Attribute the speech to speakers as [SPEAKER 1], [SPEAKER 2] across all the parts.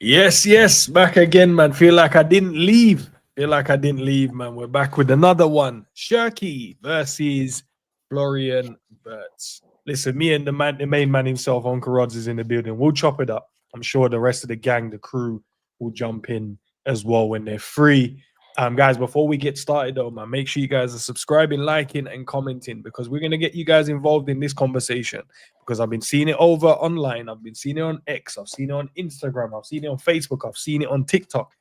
[SPEAKER 1] Yes, back again, man. Feel like I didn't leave. Man. We're back with another one. Cherki versus Florian Wirtz. Listen, me and the main man himself, Uncle Rods, is in the building. We'll chop it up. I'm sure the rest of the gang, the crew, will jump in as well when they're free. Guys, before we get started though, man, make sure you guys are subscribing, liking, and commenting because we're gonna get you guys involved in this conversation. Because I've been seeing it over online, I've been seeing it on X, I've seen it on Instagram, I've seen it on Facebook, I've seen it on TikTok.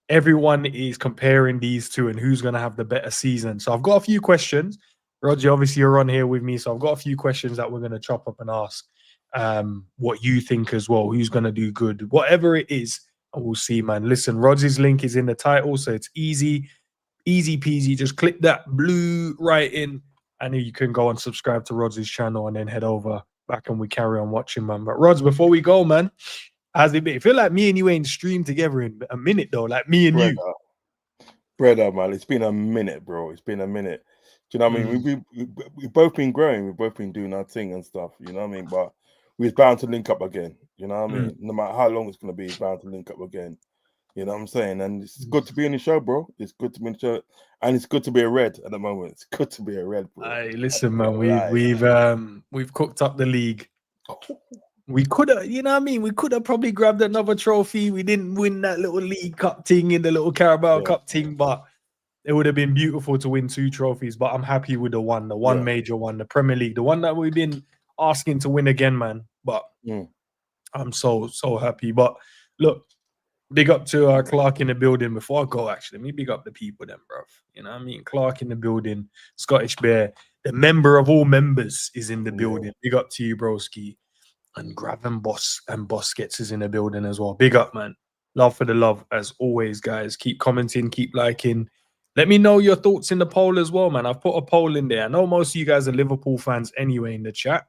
[SPEAKER 1] Everyone is comparing these two and who's gonna have the better season. So I've got a few questions. Roger, obviously you're on here with me, so I've got a few questions that we're gonna chop up and ask. What you think as well, who's gonna do good, whatever it is. And we'll see, man. Listen, Roger's link is in the title, so it's easy peasy. Just click that blue right in, and you can go and subscribe to Roger's channel and then head over back and we carry on watching, man. But Rods, before we go, man, how's it been? I feel like me and you ain't streamed together in a minute though, like me and you.
[SPEAKER 2] Brother, man, it's been a minute, bro. It's been a minute. Do you know what I mean? We've both been growing. We've both been doing our thing and stuff. You know what I mean? But we're bound to link up again. You know what I mean? No matter how long it's going to be, it's bound to link up again. You know what I'm saying? And it's good to be on the show, bro. It's good to be on the show. And it's good to be a red at the moment. It's good to be a red, bro.
[SPEAKER 1] Hey, listen, man, we've cooked up the league. We could have, you know what I mean? We could have probably grabbed another trophy. We didn't win that little League Cup thing in the little Carabao Cup thing, but it would have been beautiful to win 2 trophies. But I'm happy with the one major one, the Premier League, the one that we've been asking to win again, man. But I'm so happy. But look, big up to Clark in the building. Before I go, actually, let me big up the people then, bro. You know what I mean? Clark in the building, Scottish Bear, the member of all members is in the building. Big up to you, broski. And Graven Boss and Boss Gets is in the building as well. Big up, man. Love for the love, as always, guys. Keep commenting, keep liking. Let me know your thoughts in the poll as well, man. I've put a poll in there. I know most of you guys are Liverpool fans anyway in the chat.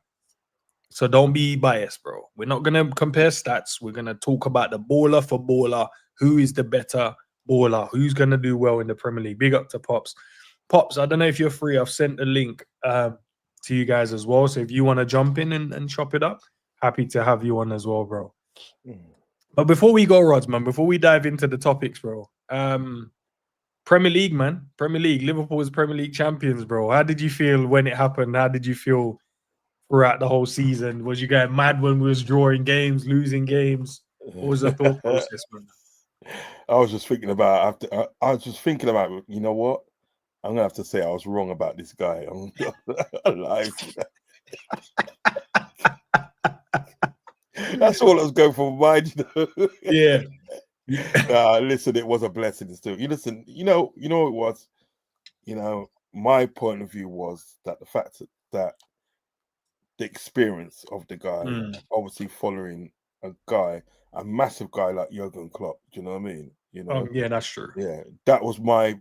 [SPEAKER 1] So don't be biased, bro. We're not going to compare stats. We're going to talk about the baller for baller. Who is the better baller? Who's going to do well in the Premier League? Big up to Pops. Pops, I don't know if you're free. I've sent a link to you guys as well. So if you want to jump in and chop it up, happy to have you on as well, bro. But before we go, Rods, man, before we dive into the topics, bro, Premier League, man. Premier League. Liverpool is Premier League champions, bro. How did you feel when it happened? How did you feel throughout the whole season? Was you getting mad when we was drawing games, losing games? What was the thought process, man?
[SPEAKER 2] I was just thinking about you know what? I'm gonna have to say I was wrong about this guy. I'm alive. That's all I was going for mind, you know?
[SPEAKER 1] Yeah.
[SPEAKER 2] Listen, it was a blessing still. You listen, you know it was. You know, my point of view was that the fact that the experience of the guy, obviously following a massive guy like Jurgen Klopp. Do you know what I mean? You know,
[SPEAKER 1] yeah, that's true.
[SPEAKER 2] Yeah, that was my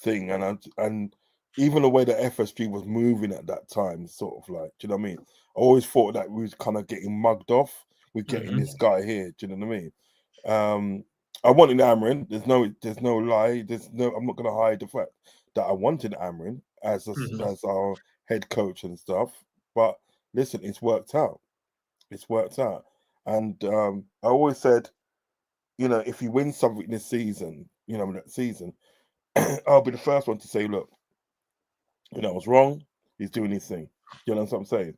[SPEAKER 2] thing, and even the way the FSG was moving at that time, sort of like, do you know what I mean? I always thought that we was kind of getting mugged off with getting this guy here. Do you know what I mean? I wanted Amrin. There's no lie. I'm not gonna hide the fact that I wanted Amrin as our head coach and stuff. But listen, it's worked out. It's worked out. And I always said, you know, if he wins something this season, you know, that season, I'll be the first one to say, look, you know, I was wrong. He's doing his thing. You know what I'm saying?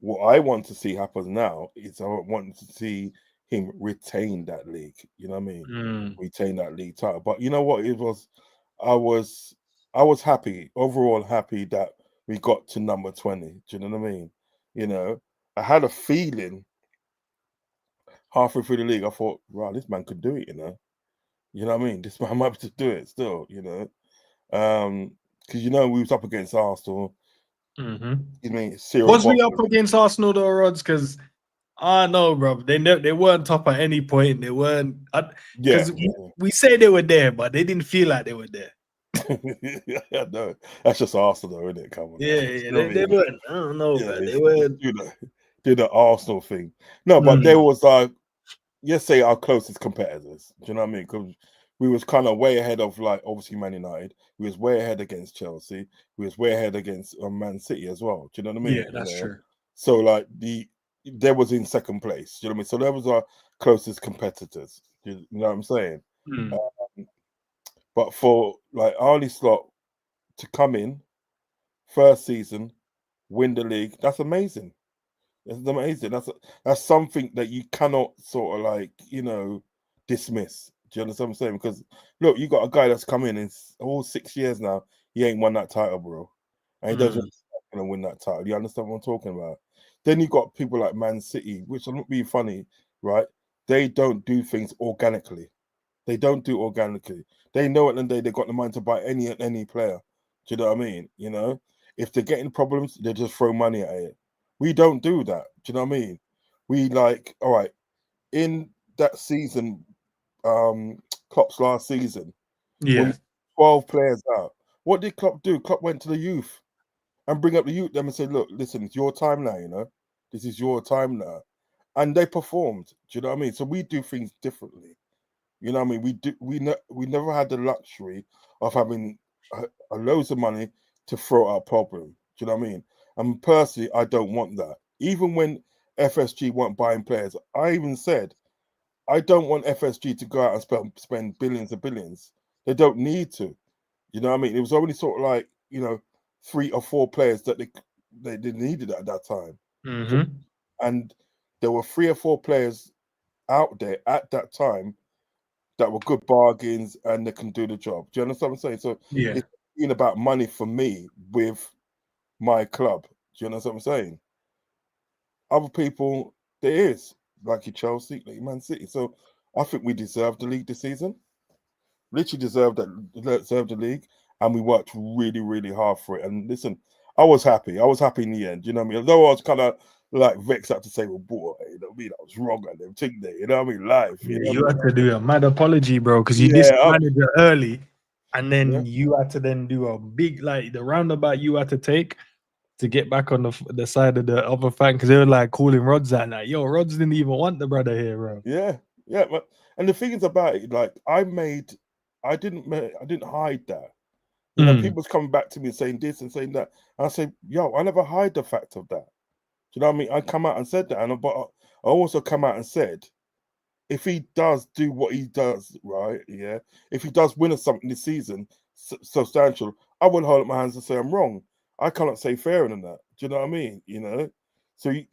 [SPEAKER 2] What I want to see happen now is I want to see him retain that league. You know what I mean? Retain that league title. But you know what? I was happy, overall happy that we got to number 20. Do you know what I mean? You know, I had a feeling halfway through the league, I thought, wow, this man could do it, you know. You know what I mean? This man might be to do it still, you know. Because you know we was up against Arsenal. You mean
[SPEAKER 1] was we up against Arsenal though, Rods? Because I know, bro. They weren't top at any point. They weren't. Because we say they were there, but they didn't feel like they were there.
[SPEAKER 2] Yeah, no, that's just Arsenal, though, isn't it? Come on,
[SPEAKER 1] they weren't. I don't know, man. They weren't.
[SPEAKER 2] Do the Arsenal thing. No, but they was let's say our closest competitors. Do you know what I mean? Because we was kind of way ahead of, like, obviously Man United. We was way ahead against Chelsea. We was way ahead against Man City as well. Do you know what I mean?
[SPEAKER 1] Yeah, that's true.
[SPEAKER 2] So like they was in second place. Do you know what I mean? So there was closest competitors. You know what I'm saying?
[SPEAKER 1] Mm.
[SPEAKER 2] But for like Arne Slot to come in first season, win the league, that's amazing. That's amazing. That's something that you cannot sort of like, dismiss. Do you understand what I'm saying? Because look, you got a guy that's come in all 6 years now. He ain't won that title, bro, and he doesn't going to win that title. You understand what I'm talking about? Then you got people like Man City, which are not being funny, right? They don't do things organically. They don't do organically. They know at the end of the day they got the money to buy any player. Do you know what I mean? If they're getting problems, they just throw money at it. We don't do that. Do you know what I mean? We like, all right, in that season, Klopp's last season, when 12 players out, what did Klopp do? Klopp went to the youth and bring up the youth them and said, look, listen, it's your time now, this is your time now. And they performed. Do you know what I mean? So we do things differently. You know what I mean? We never had the luxury of having a loads of money to throw at a problem. Do you know what I mean? And personally, I don't want that. Even when FSG weren't buying players, I even said, I don't want FSG to go out and spend billions and billions. They don't need to. You know what I mean? It was only sort of like, 3 or 4 players that they needed at that time.
[SPEAKER 1] Mm-hmm.
[SPEAKER 2] And there were 3 or 4 players out there at that time that were good bargains and they can do the job. Do you understand what I'm saying? So it's been about money for me with my club. Do you understand what I'm saying? Other people, there is, like your Chelsea, like Man City. So I think we deserve the league this season. Literally deserved the league, and we worked really, really hard for it. And listen, I was happy. I was happy in the end. You know what I mean? Although I was kind of like vexed out to say, well, boy, you know what I mean? I was wrong at them thing there. You know what I mean? Live.
[SPEAKER 1] You had to do a mad apology, bro, because you disbanded it early, and then you had to then do a big, like, the roundabout you had to take to get back on the side of the other fan, because they were like calling RODZ out, like, yo, RODZ didn't even want the brother here, bro.
[SPEAKER 2] Yeah. But, and the thing is about it, like, I didn't hide that. People's coming back to me saying this and saying that. And I say, yo, I never hide the fact of that. Do you know what I mean? I come out and said that, but I also come out and said, if he does do what he does, right? Yeah. If he does win us something this season, substantial, I wouldn't hold up my hands and say I'm wrong. I cannot say fairer than that. Do you know what I mean? So you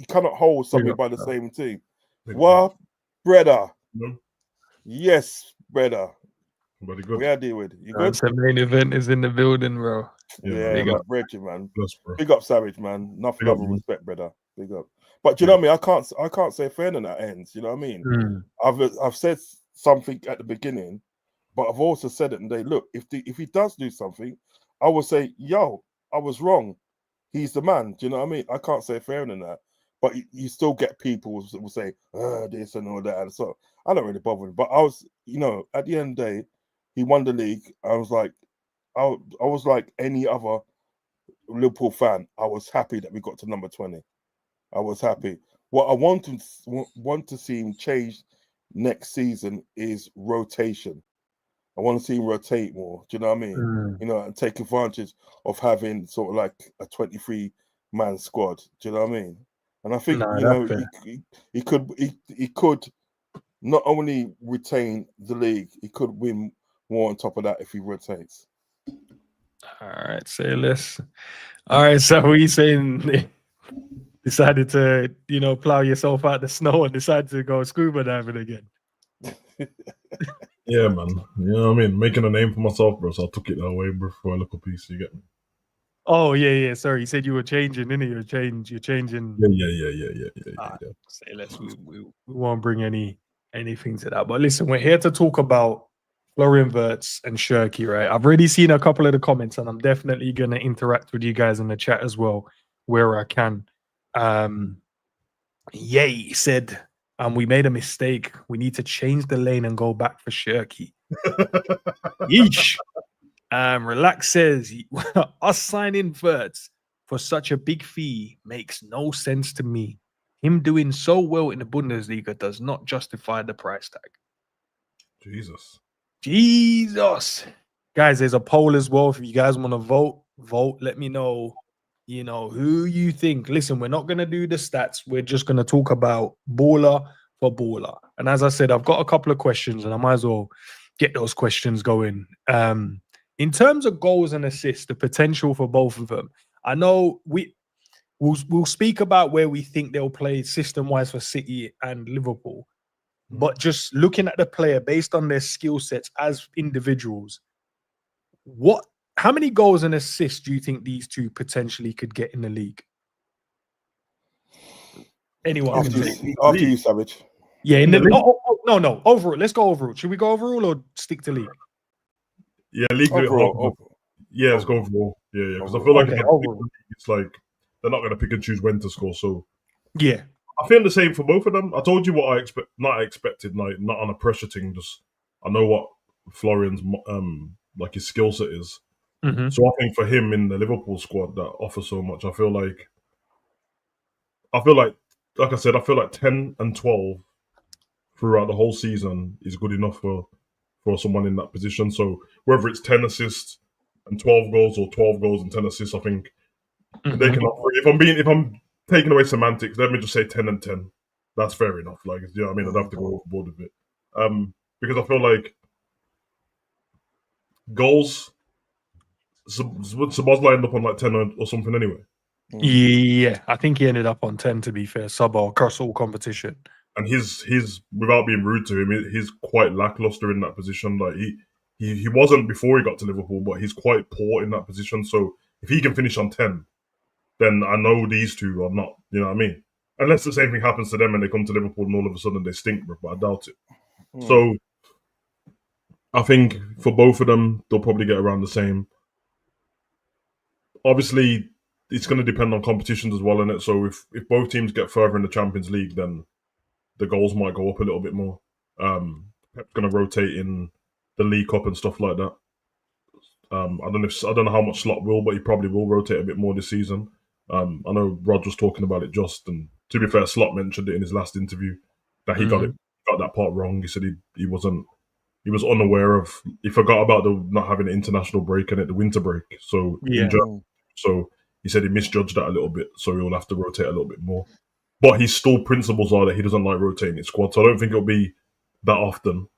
[SPEAKER 2] cannot hold something by the same team. What, brother?
[SPEAKER 3] No.
[SPEAKER 2] Yes, brother.
[SPEAKER 3] Very good.
[SPEAKER 2] We are dealing with you. Good.
[SPEAKER 1] The main event is in the building, bro.
[SPEAKER 2] Yeah, Reggie, man.
[SPEAKER 3] Bless, bro.
[SPEAKER 2] Big up, Savage, man. Enough love and respect, brother. Big up. But you know what I mean? I can't say fair than that ends. You know what I mean? I've said something at the beginning, but I've also said it and they look. If he does do something, I will say, yo, I was wrong. He's the man. Do you know what I mean? I can't say fairer than that. But you still get people who will say, this and all that. And so I don't really bother. But I was, at the end of the day, he won the league. I was like any other Liverpool fan. I was happy that we got to number 20. I was happy. What I want to see him change next season is rotation. I want to see him rotate more. Do you know what I mean? And take advantage of having sort of like a 23-man squad. Do you know what I mean? And I think he could not only retain the league, he could win more on top of that if he rotates.
[SPEAKER 1] All right, say less. All right, so what are you saying? Decided to, plow yourself out the snow and decided to go scuba diving again.
[SPEAKER 3] Yeah, man. You know what I mean? Making a name for myself, bro. So I took it that way, bro, for a little piece. You get me?
[SPEAKER 1] Oh, yeah. Sorry, you said you were changing, didn't you? You're changing.
[SPEAKER 3] Yeah.
[SPEAKER 1] Say less. We won't bring anything to that. But listen, we're here to talk about Florian Wirtz and Cherki, right? I've already seen a couple of the comments, and I'm definitely going to interact with you guys in the chat as well, where I can. Yay said, we made a mistake. We need to change the lane and go back for Cherki. Yeesh. Relax says, us signing Wirtz for such a big fee makes no sense to me. Him doing so well in the Bundesliga does not justify the price tag. Jesus. Guys, there's a poll as well. If you guys want to vote. Let me know, who you think. Listen, we're not going to do the stats. We're just going to talk about baller footballer. And as I said, I've got a couple of questions, and I might as well get those questions going. In terms of goals and assists, the potential for both of them, I know we'll speak about where we think they'll play system-wise for City and Liverpool. But just looking at the player based on their skill sets as individuals, how many goals and assists do you think these two potentially could get in the league? Anyone?
[SPEAKER 2] After you, Savage.
[SPEAKER 1] Yeah, no, overall. Let's go overall. Should we go overall or stick to league?
[SPEAKER 3] Yeah, league.
[SPEAKER 2] Overall.
[SPEAKER 3] Yeah, let's go overall. Yeah, because I feel like it's like they're not going to pick and choose when to score. So
[SPEAKER 1] yeah,
[SPEAKER 3] I feel the same for both of them. I told you what I expected. Not on a pressure thing. Just I know what Florian's like his skill set is.
[SPEAKER 1] Mm-hmm.
[SPEAKER 3] So I think for him in the Liverpool squad that offers so much, I feel like I said, I feel like 10 and 12 throughout the whole season is good enough for someone in that position. So whether it's 10 assists and 12 goals or 12 goals and 10 assists, I think they can offer. If I'm taking away semantics, let me just say 10 and 10. That's fair enough. Like, you know what I mean? I'd have to go overboard with it. Because I feel like goals, Sabozla ended up on like 10 or something anyway.
[SPEAKER 1] Yeah, I think he ended up on 10, to be fair, across all competition.
[SPEAKER 3] And he's without being rude to him, he's quite lackluster in that position. Like he wasn't before he got to Liverpool, but he's quite poor in that position. So if he can finish on 10, then I know these two are not, you know what I mean? Unless the same thing happens to them and they come to Liverpool and all of a sudden they stink, but I doubt it. So I think for both of them, they'll probably get around the same. Obviously, it's going to depend on competitions as well, innit? So if both teams get further in the Champions League, then the goals might go up a little bit more. Pep's going to rotate in the League Cup and stuff like that. I don't know how much Slot will, but he probably will rotate a bit more this season. I know Rod was talking about it just, and to be fair, Slot mentioned it in his last interview that he got that part wrong. He said he was unaware of, he forgot about the not having an international break and the winter break. So so he said he misjudged that a little bit, so he'll have to rotate a little bit more. But his still principles are that he doesn't like rotating his squad, so I don't think it'll be that often.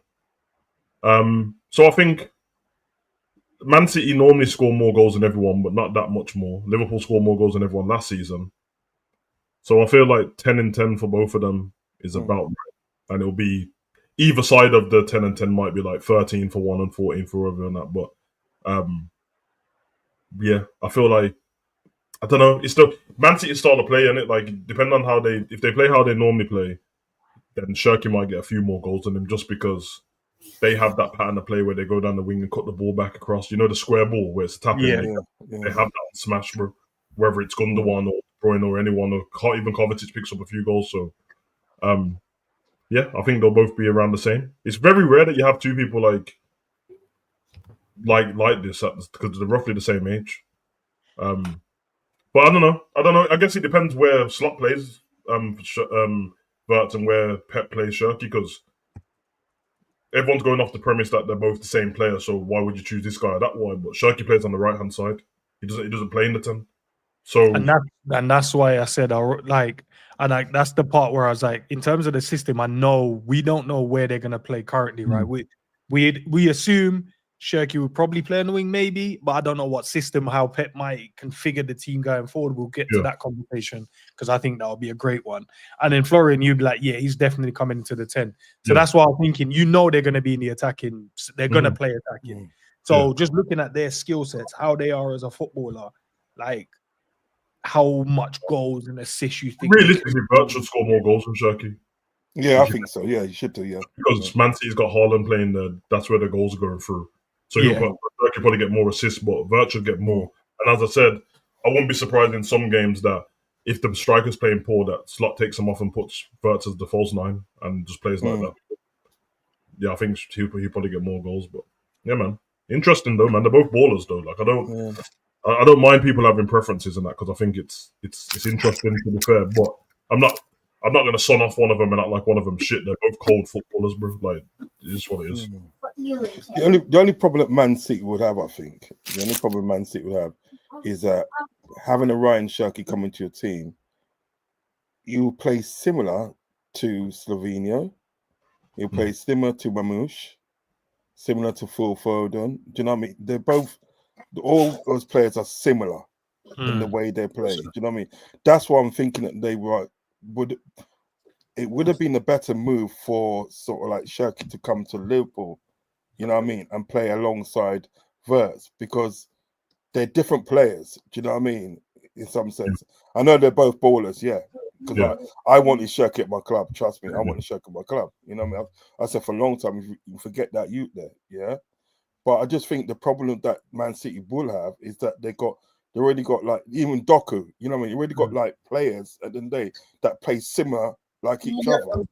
[SPEAKER 3] So I think Man City normally score more goals than everyone, but not that much more. Liverpool scored more goals than everyone last season. So I feel like 10 and 10 for both of them is about right. And it'll be either side of the 10 and 10 might be like 13 for one and 14 for other and that. But yeah, I feel like, I don't know, it's the Man City style of play, and it like depending on if they play how they normally play, then Cherki might get a few more goals than them just because they have that pattern of play where they go down the wing and cut the ball back across. You know, the square ball where it's tapping. They have that on smash, bro. Whether it's Gundogan or Bruyne or anyone, or even Kovacic picks up a few goals. So, yeah, I think they'll both be around the same. It's very rare that you have two people like this because they're roughly the same age. But I don't know. I guess it depends where Slot plays Wirtz and where Pep plays Cherki, because everyone's going off the premise that they're both the same player. So why would you choose this guy or that one? But Cherki plays on the right hand side. He doesn't play in the 10. So
[SPEAKER 1] and that's why I said that's the part where I was like, in terms of the system, I know we don't know where they're gonna play currently, right? We assume Cherki would probably play on the wing, maybe, but I don't know what system, how Pep might configure the team going forward. We'll get to that conversation because I think that would be a great one. And then Florian, you'd be like, yeah, he's definitely coming into the 10. So that's why I'm thinking, they're going to be in the attacking. They're going to play attacking. So just looking at their skill sets, how they are as a footballer, like how much goals and assists you think?
[SPEAKER 3] Realistically, Wirtz should score more goals than Cherki.
[SPEAKER 2] Yeah, I think so. Yeah, you should do. Yeah,
[SPEAKER 3] because Man City's got Haaland playing there. That's where the goals are going through. So Cherki probably get more assists, but Wirtz should get more. And as I said, I wouldn't be surprised in some games that if the striker's playing poor, that Slot takes him off and puts Wirtz as the false 9 and just plays like that. Yeah, I think he'll probably get more goals. But yeah, man, interesting though, man. They're both ballers though. Like I don't mind people having preferences in that because I think it's interesting to be fair. But I'm not going to son off one of them and act like one of them shit. They're both cold footballers, bro. Like, it is what it is.
[SPEAKER 2] The only problem that Man City would have, I think, is that having a Ryan Cherki come into your team, you play similar to Slovenia. He'll play similar to Mamouche, similar to Phil Foden. Do you know what I mean? They're both, all those players are similar in the way they play. Do you know what I mean? That's why I'm thinking that they would have been a better move for sort of like Cherki to come to Liverpool, you know what I mean, and play alongside Wirtz, because they're different players. Do you know what I mean? In some sense, I know they're both ballers, because I wanted Cherki at my club. Trust me, I wanted Cherki at my club. You know what I mean? I said for a long time, you forget that youth there, But I just think the problem that Man City will have is that they already got like even Doku. You know what I mean? You already got like players at the end of the day that play similar like each other.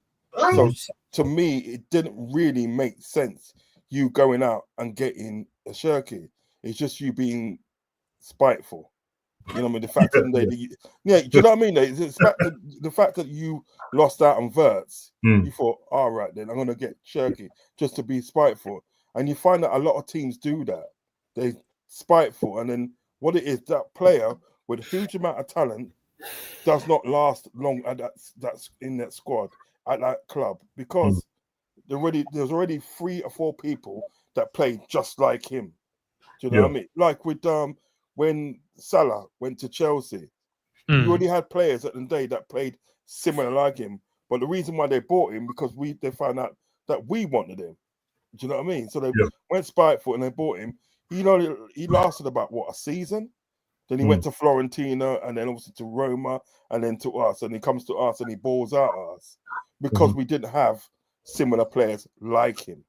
[SPEAKER 2] So to me, it didn't really make sense you going out and getting a Cherki. It's just you being spiteful. You know what I mean? The fact that do you know what I mean? The fact that you lost out on Wirtz, you thought, all right, then I'm going to get Cherki just to be spiteful. And you find that a lot of teams do that. They spiteful, and then what it is, that player with a huge amount of talent does not last long at that's in that squad at that club, because there's already 3 or 4 people that play just like him. Do you know what I mean? Like with when Salah went to Chelsea, you already had players at the day that played similar like him. But the reason why they bought him, because they found out that we wanted him. Do you know what I mean? So they went spiteful and they bought him. He lasted about a season. Then he went to Fiorentina, and then obviously to Roma, and then to us. And he comes to us and he balls out at us because we didn't have similar players like him.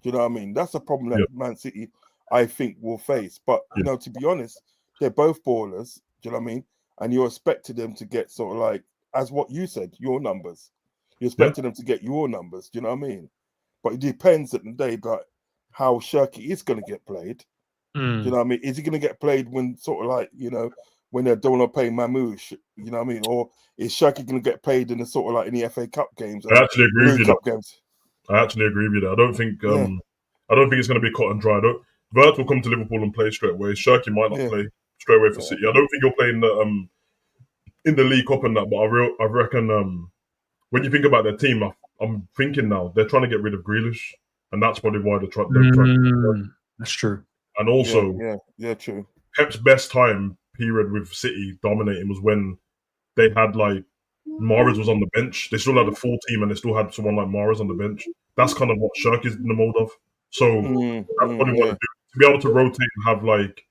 [SPEAKER 2] Do you know what I mean? That's a problem that Man City, I think, will face. But, you know, to be honest, they're both ballers. Do you know what I mean? And you're expecting them to get sort of like, as what you said, your numbers. You're expecting them to get your numbers. Do you know what I mean? But it depends at the day about how Cherki is going to get played. Do you know what I mean? Is he going to get played when sort of like, you know, when they don't want to pay Mamouche? You know what I mean? Or is Cherki going to get paid in the sort of like in the FA Cup games?
[SPEAKER 3] I actually agree with you. I actually agree with you. I don't think it's going to be cut and dry. Wirtz will come to Liverpool and play straight away. Cherki might not play straight away for City. I don't think he'll play in the League Cup and that. But I reckon when you think about their team, I'm thinking now they're trying to get rid of Grealish, and that's probably why they're trying.
[SPEAKER 1] That's true.
[SPEAKER 3] And also,
[SPEAKER 2] true.
[SPEAKER 3] Pep's best time period with City dominating was when they had like Mahrez was on the bench. They still had a full team, and they still had someone like Mahrez on the bench. That's kind of what Cherki's in the mode of. So that's what they want to do, to be able to rotate and have like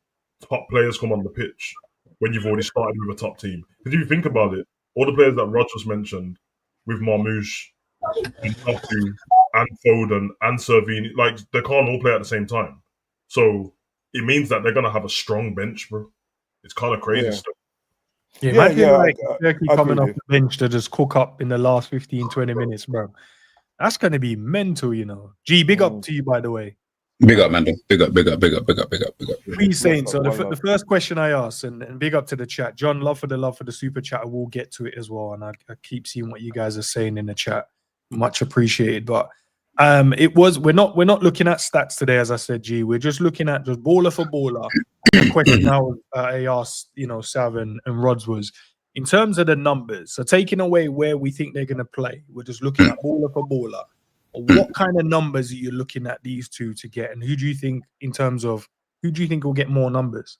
[SPEAKER 3] top players come on the pitch when you've already started with a top team. Because if you think about it, all the players that Rod just mentioned, with Marmouche and Doku and Foden and Servini, like they can't all play at the same time. So it means that they're gonna have a strong bench, bro. It's kind of crazy stuff.
[SPEAKER 1] Imagine like Cherki coming off the bench to just cook up in the last 15, 20 minutes, bro. That's gonna be mental, you know. G, big up to you, by the way.
[SPEAKER 4] Big up, man. Big up.
[SPEAKER 1] Please, saying so. The first question I asked, and big up to the chat, John. Love for the super chat. I will get to it as well, and I keep seeing what you guys are saying in the chat. Much appreciated. But we're not looking at stats today, as I said, G. We're just looking at just baller for baller. The question I asked, you know, Sav and Rods was in terms of the numbers. So taking away where we think they're going to play, we're just looking at baller for baller. What kind of numbers are you looking at these two to get, and who do you think will get more numbers?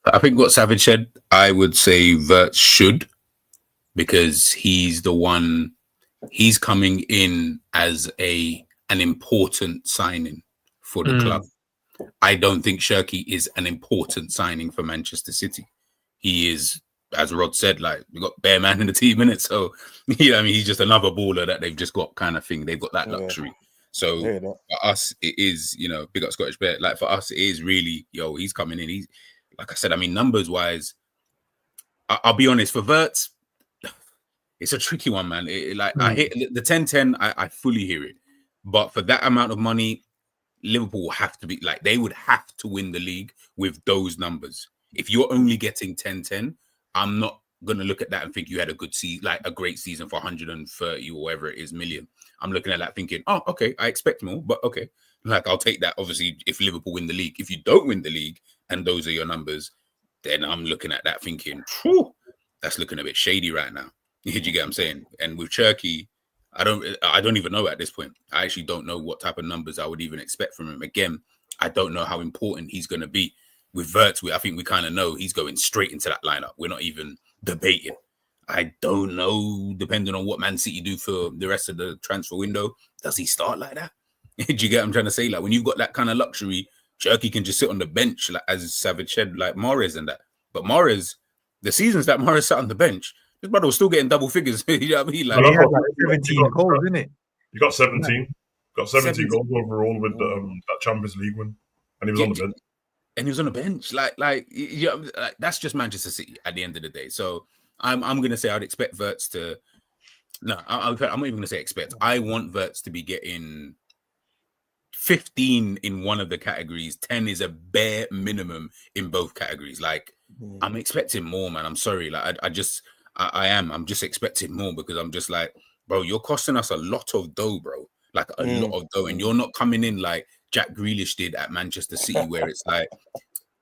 [SPEAKER 4] I think what Savage said, I would say Wirtz should, because he's the one. He's coming in as an important signing for the club. I don't think Cherki is an important signing for Manchester City. He is, as Rod said, like, we got bare man in the team, innit? So, you know, I mean, he's just another baller that they've just got kind of thing. They've got that luxury. So for us, it is, you know, big up Scottish Bear. Like for us, it is really, he's coming in. He's, like I said, I mean, numbers wise, I'll be honest, for Wirtz, it's a tricky one, man. I hit the 10-10, I fully hear it. But for that amount of money, Liverpool will have to be, like, they would have to win the league with those numbers. If you're only getting 10-10, I'm not going to look at that and think you had a good season, like a great season for 130 or whatever it is million. I'm looking at that thinking, oh, okay, I expect more, but okay. Like, I'll take that, obviously, if Liverpool win the league. If you don't win the league and those are your numbers, then I'm looking at that thinking, that's looking a bit shady right now. Do you get what I'm saying? And with Cherki, I don't even know at this point. I actually don't know what type of numbers I would even expect from him. Again, I don't know how important he's going to be. With Wirtz, I think we kind of know he's going straight into that lineup. We're not even debating. I don't know, depending on what Man City do for the rest of the transfer window, does he start like that? Do you get what I'm trying to say? Like, when you've got that kind of luxury, Cherki can just sit on the bench, like, as Savage said, like Mahrez and that. But Mahrez, the seasons that Mahrez sat on the bench, his brother was still getting double figures. You know what I mean? Like,
[SPEAKER 1] he had like 17 goals, didn't it?
[SPEAKER 3] You got 17. Got 17 goals overall with that Champions League win, and he was on the bench.
[SPEAKER 4] And he was on the bench, like that's just Manchester City at the end of the day. So I'm gonna say I'd expect Wirtz to. No, I'm not even gonna say expect. I want Wirtz to be getting 15 in one of the categories. 10 is a bare minimum in both categories. Like, I'm expecting more, man. I'm sorry, like I am. I'm just expecting more because I'm just like, bro, you're costing us a lot of dough, bro. Like a lot of dough, and you're not coming in like Jack Grealish did at Manchester City, where it's like,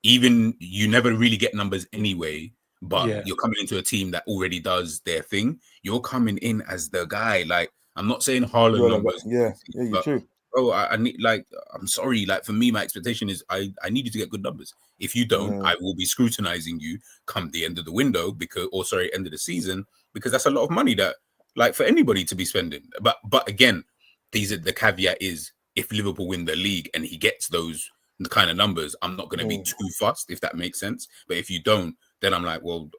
[SPEAKER 4] even you never really get numbers anyway, but you're coming into a team that already does their thing. You're coming in as the guy. Like, I'm not saying Haaland numbers.
[SPEAKER 2] You're true.
[SPEAKER 4] Bro, I need, like, I'm sorry. Like, for me, my expectation is I need you to get good numbers. If you don't, I will be scrutinizing you come the end of the window end of the season, because that's a lot of money that, like, for anybody to be spending. But again, the caveat is, if Liverpool win the league and he gets those kind of numbers, I'm not going to be too fussed, if that makes sense. But if you don't, then I'm like, well,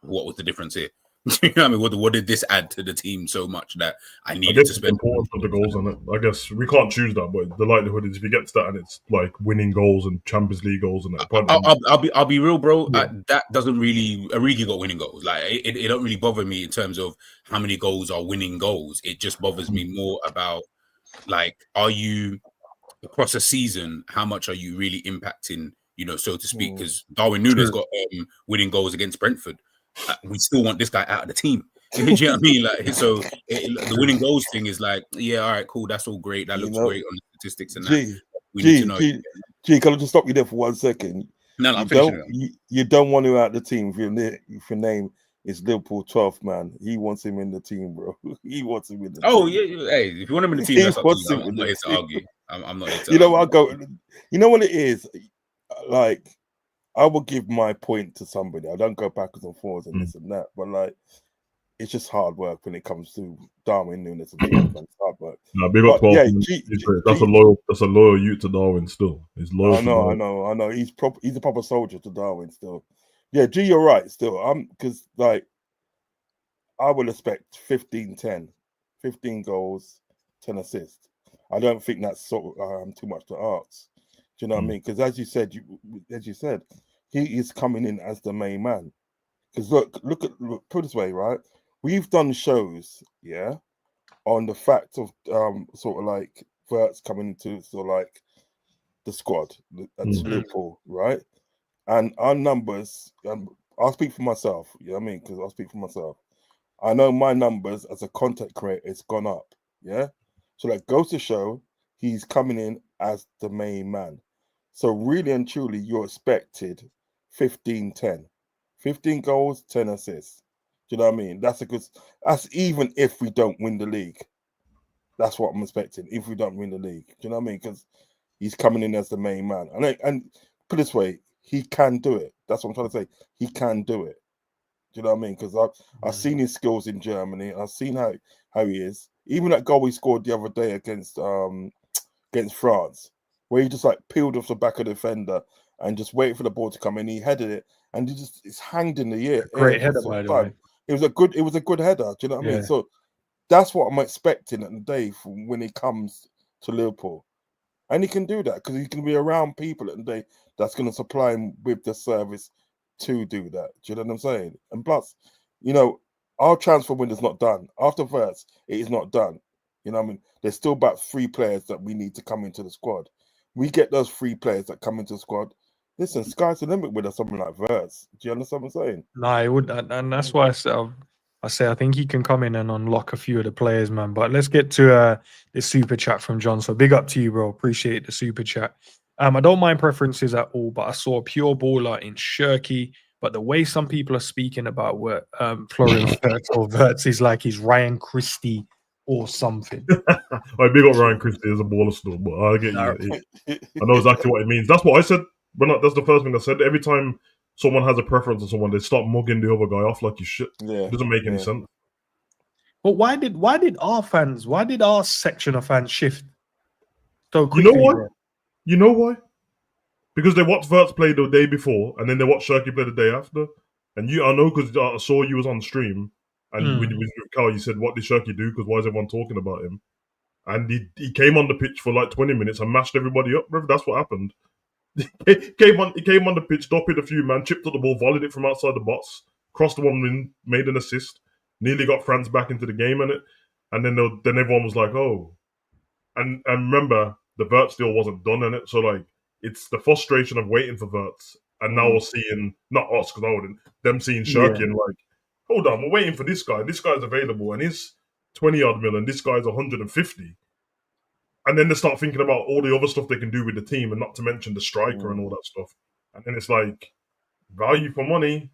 [SPEAKER 4] what was the difference here? You know what I mean? What did this add to the team so much that I needed to spend?
[SPEAKER 3] Important for the goals on it. I guess we can't choose that, but the likelihood is if he gets that and it's like winning goals and Champions League goals and that.
[SPEAKER 4] I'll be real, bro. That doesn't really. Origi got winning goals. Like, it don't really bother me in terms of how many goals are winning goals. It just bothers me more about, like, are you across a season? How much are you really impacting? You know, so to speak, because Darwin Núñez got winning goals against Brentford. We still want this guy out of the team. You know what I mean? Like, so the winning goals thing is like, yeah, all right, cool, that's all great. That looks great on the statistics and that. We need to know.
[SPEAKER 2] Can I just stop you there for 1 second?
[SPEAKER 4] No,
[SPEAKER 2] you don't want him out of the team if your name is Liverpool 12th man. He wants him in the team, bro. He wants him in the team.
[SPEAKER 4] Oh, yeah. Hey, if you want him in the team, that's up to you. I'm not here to argue. I'm not here to
[SPEAKER 2] argue. You know what it is? Like, I will give my point to somebody. I don't go backwards and forwards and this and that. But, like, it's just hard work when it comes to Darwin Núñez. It's hard work.
[SPEAKER 3] No, big up 12. That's a loyal youth to Darwin still. He's loyal.
[SPEAKER 2] I know. He's a proper soldier to Darwin still. Yeah, G, you're right still. Because, like, I will expect 15-10. 15 goals, 10 assists. I don't think that's sort of too much to ask. Do you know what I mean? Because as you said, he is coming in as the main man. Because look, put it this way, right? We've done shows, on the fact of sort of like Wirtz coming into sort of like the squad at Liverpool, right? And our numbers, I'll speak for myself, you know what I mean? Because I'll speak for myself. I know my numbers as a content creator, it's gone up, yeah? So that goes to show he's coming in as the main man. So really and truly, you're expected 15-10. 15 goals, 10 assists. Do you know what I mean? That's even if we don't win the league. That's what I'm expecting, if we don't win the league. Do you know what I mean? Because he's coming in as the main man. And put it this way, he can do it. That's what I'm trying to say. He can do it. Do you know what I mean? Because I've seen his skills in Germany. I've seen how he is. Even that goal he scored the other day against France, where he just like peeled off the back of the defender and just waited for the ball to come in. He headed it, and it's hanged in the air.
[SPEAKER 1] Great header, by the way.
[SPEAKER 2] It was a good header. Do you know what I mean? So that's what I'm expecting at the day from when he comes to Liverpool, and he can do that because he can be around people at the day that's going to supply him with the service to do that. Do you know what I'm saying? And plus, you know, our transfer window's not done. After Wirtz, it is not done. You know what I mean? There's still about 3 players that we need to come into the squad. We get those 3 players that come into the squad. Listen, sky's the limit with something like Wirtz. Do you understand what I'm saying?
[SPEAKER 1] No, it would, and that's why I say I think he can come in and unlock a few of the players, man. But let's get to the super chat from John. So big up to you, bro. Appreciate the super chat. I don't mind preferences at all, but I saw a pure baller in Cherki, But the way some people are speaking about what Florian Wirtz is like he's Ryan Christie or something.
[SPEAKER 3] I big up Ryan Christie as a baller still, but I get you. I know exactly what it means. That's what I said. That's the first thing I said. Every time someone has a preference on someone, they start mugging the other guy off like you shit.
[SPEAKER 2] Yeah,
[SPEAKER 3] it doesn't make any sense.
[SPEAKER 1] But why did our section of fans shift so quickly?
[SPEAKER 3] You know why? You know why? Because they watched Wirtz play the day before, and then they watched Cherki play the day after. And I know because I saw you was on stream, and with Carl, you said, "What did Cherki do? Because why is everyone talking about him?" And he came on the pitch for like 20 minutes and mashed everybody up, bro. That's what happened. He came on the pitch, doped a few man, chipped at the ball, volleyed it from outside the box, crossed the one in, made an assist, nearly got France back into the game and then everyone was like, oh. And remember, the Wirtz deal wasn't done in it, so like it's the frustration of waiting for Wirtz, and now we're seeing not us because I wouldn't them seeing Cherki and like, hold on, we're waiting for this guy. This guy's available and he's 20-odd million. This guy's 150. And then they start thinking about all the other stuff they can do with the team, and not to mention the striker and all that stuff. And then it's like value for money.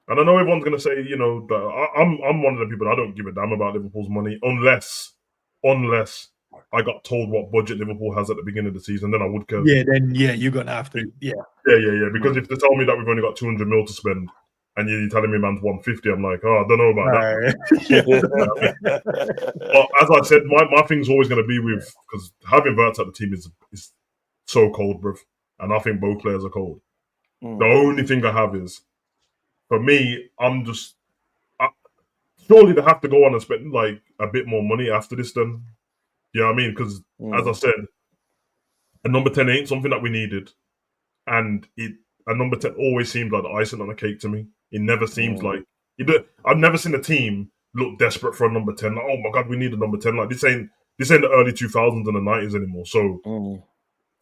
[SPEAKER 3] And I know everyone's going to say, you know, that I'm one of the people that I don't give a damn about Liverpool's money unless I got told what budget Liverpool has at the beginning of the season, then I would care.
[SPEAKER 1] Yeah, you're going to have to. Yeah.
[SPEAKER 3] Because if they tell me that we've only got 200 mil to spend, and you're telling me man's 150, I'm like, I don't know about that. But as I said, my thing's always going to be with, because having Wirtz at the team is so cold, bruv. And I think both players are cold. The only thing I have is, for me, surely they have to go on and spend like a bit more money after this then. You know what I mean? Because as I said, a number 10 ain't something that we needed. And a number 10 always seemed like the icing on the cake to me. It never seems like I've never seen a team look desperate for a number 10. Like, oh my god, we need a number 10. Like this ain't the early 2000s and the 90s anymore. So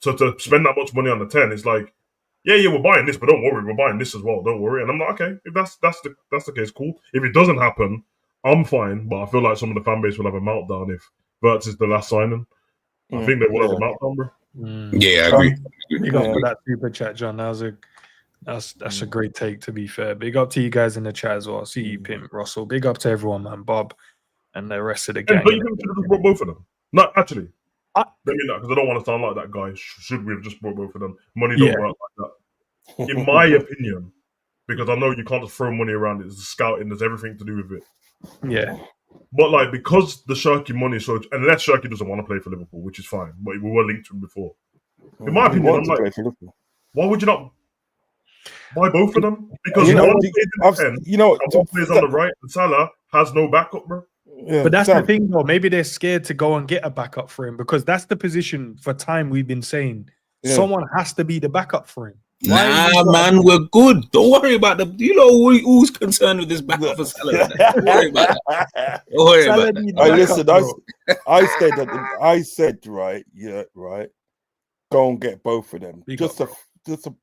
[SPEAKER 3] to spend that much money on the 10, it's like, yeah, we're buying this, but don't worry, we're buying this as well. Don't worry. And I'm like, okay, if that's the case, cool. If it doesn't happen, I'm fine. But I feel like some of the fan base will have a meltdown if Wirtz is the last signing. I think they will have a meltdown, bro.
[SPEAKER 4] Yeah, I agree.
[SPEAKER 1] Big up for that super chat, John. That's a great take, to be fair. Big up to you guys in the chat as well. See you, Pimp, Russell. Big up to everyone, man. Bob and the rest of the gang.
[SPEAKER 3] But you think we should have just brought both of them? No, actually. Let me know, because I don't want to sound like that guy. Should we have just brought both of them? Money don't work like that. In my opinion, because I know you can't just throw money around. It's scouting. There's everything to do with it.
[SPEAKER 1] Yeah.
[SPEAKER 3] But like, because the Cherki money, so unless Cherki doesn't want to play for Liverpool, which is fine, but we were linked to him before. In my opinion, I'm like, why would you not buy both of them? Because one plays on the right, and Salah has no backup, bro.
[SPEAKER 1] Yeah, but that's the thing, though. Maybe they're scared to go and get a backup for him, because that's the position for time we've been saying. Yeah. Someone has to be the backup for him.
[SPEAKER 4] Nah, man, we're good. Don't worry about the. You know who's concerned with this backup for Salah. Don't worry about that. Don't worry about that.
[SPEAKER 2] Listen, I said, right, go and get both of them. Just a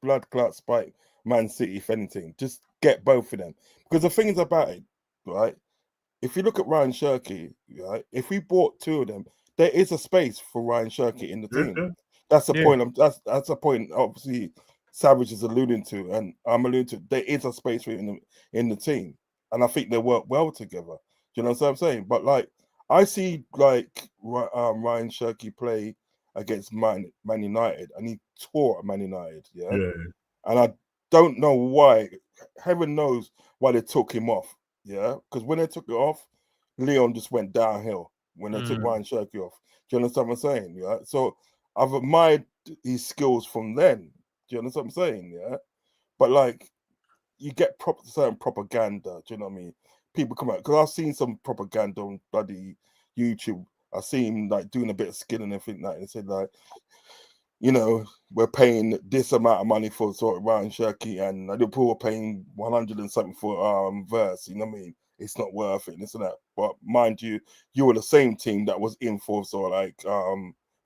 [SPEAKER 2] blood clot spite Man City, if anything. Just get both of them. Because the thing is about it, right? If you look at Ryan Cherki, right? If we bought two of them, there is a space for Ryan Cherki in the team. That's the point. That's the point. Obviously, Savage is alluding to, and I'm alluding to. There is a space for him in the team, and I think they work well together. Do you know what I'm saying? But like, I see like Ryan Cherki play against Man United, and he tore at Man United. Yeah, and I don't know why. Heaven knows why they took him off. Yeah, because when they took it off, Leon just went downhill when they took Ryan Cherki off. Do you understand what I'm saying? Yeah. So I've admired his skills from then. Do you understand what I'm saying? Yeah. But like, you get certain propaganda. Do you know what I mean? People come out, because I've seen some propaganda on bloody YouTube. I see him like doing a bit of skin and everything like that, and said like, you know, we're paying this amount of money for sort of Ryan Cherki, and Liverpool were paying 100 and something for Wirtz. You know what I mean? It's not worth it, this and that. But mind you, you were the same team that was in for sort of like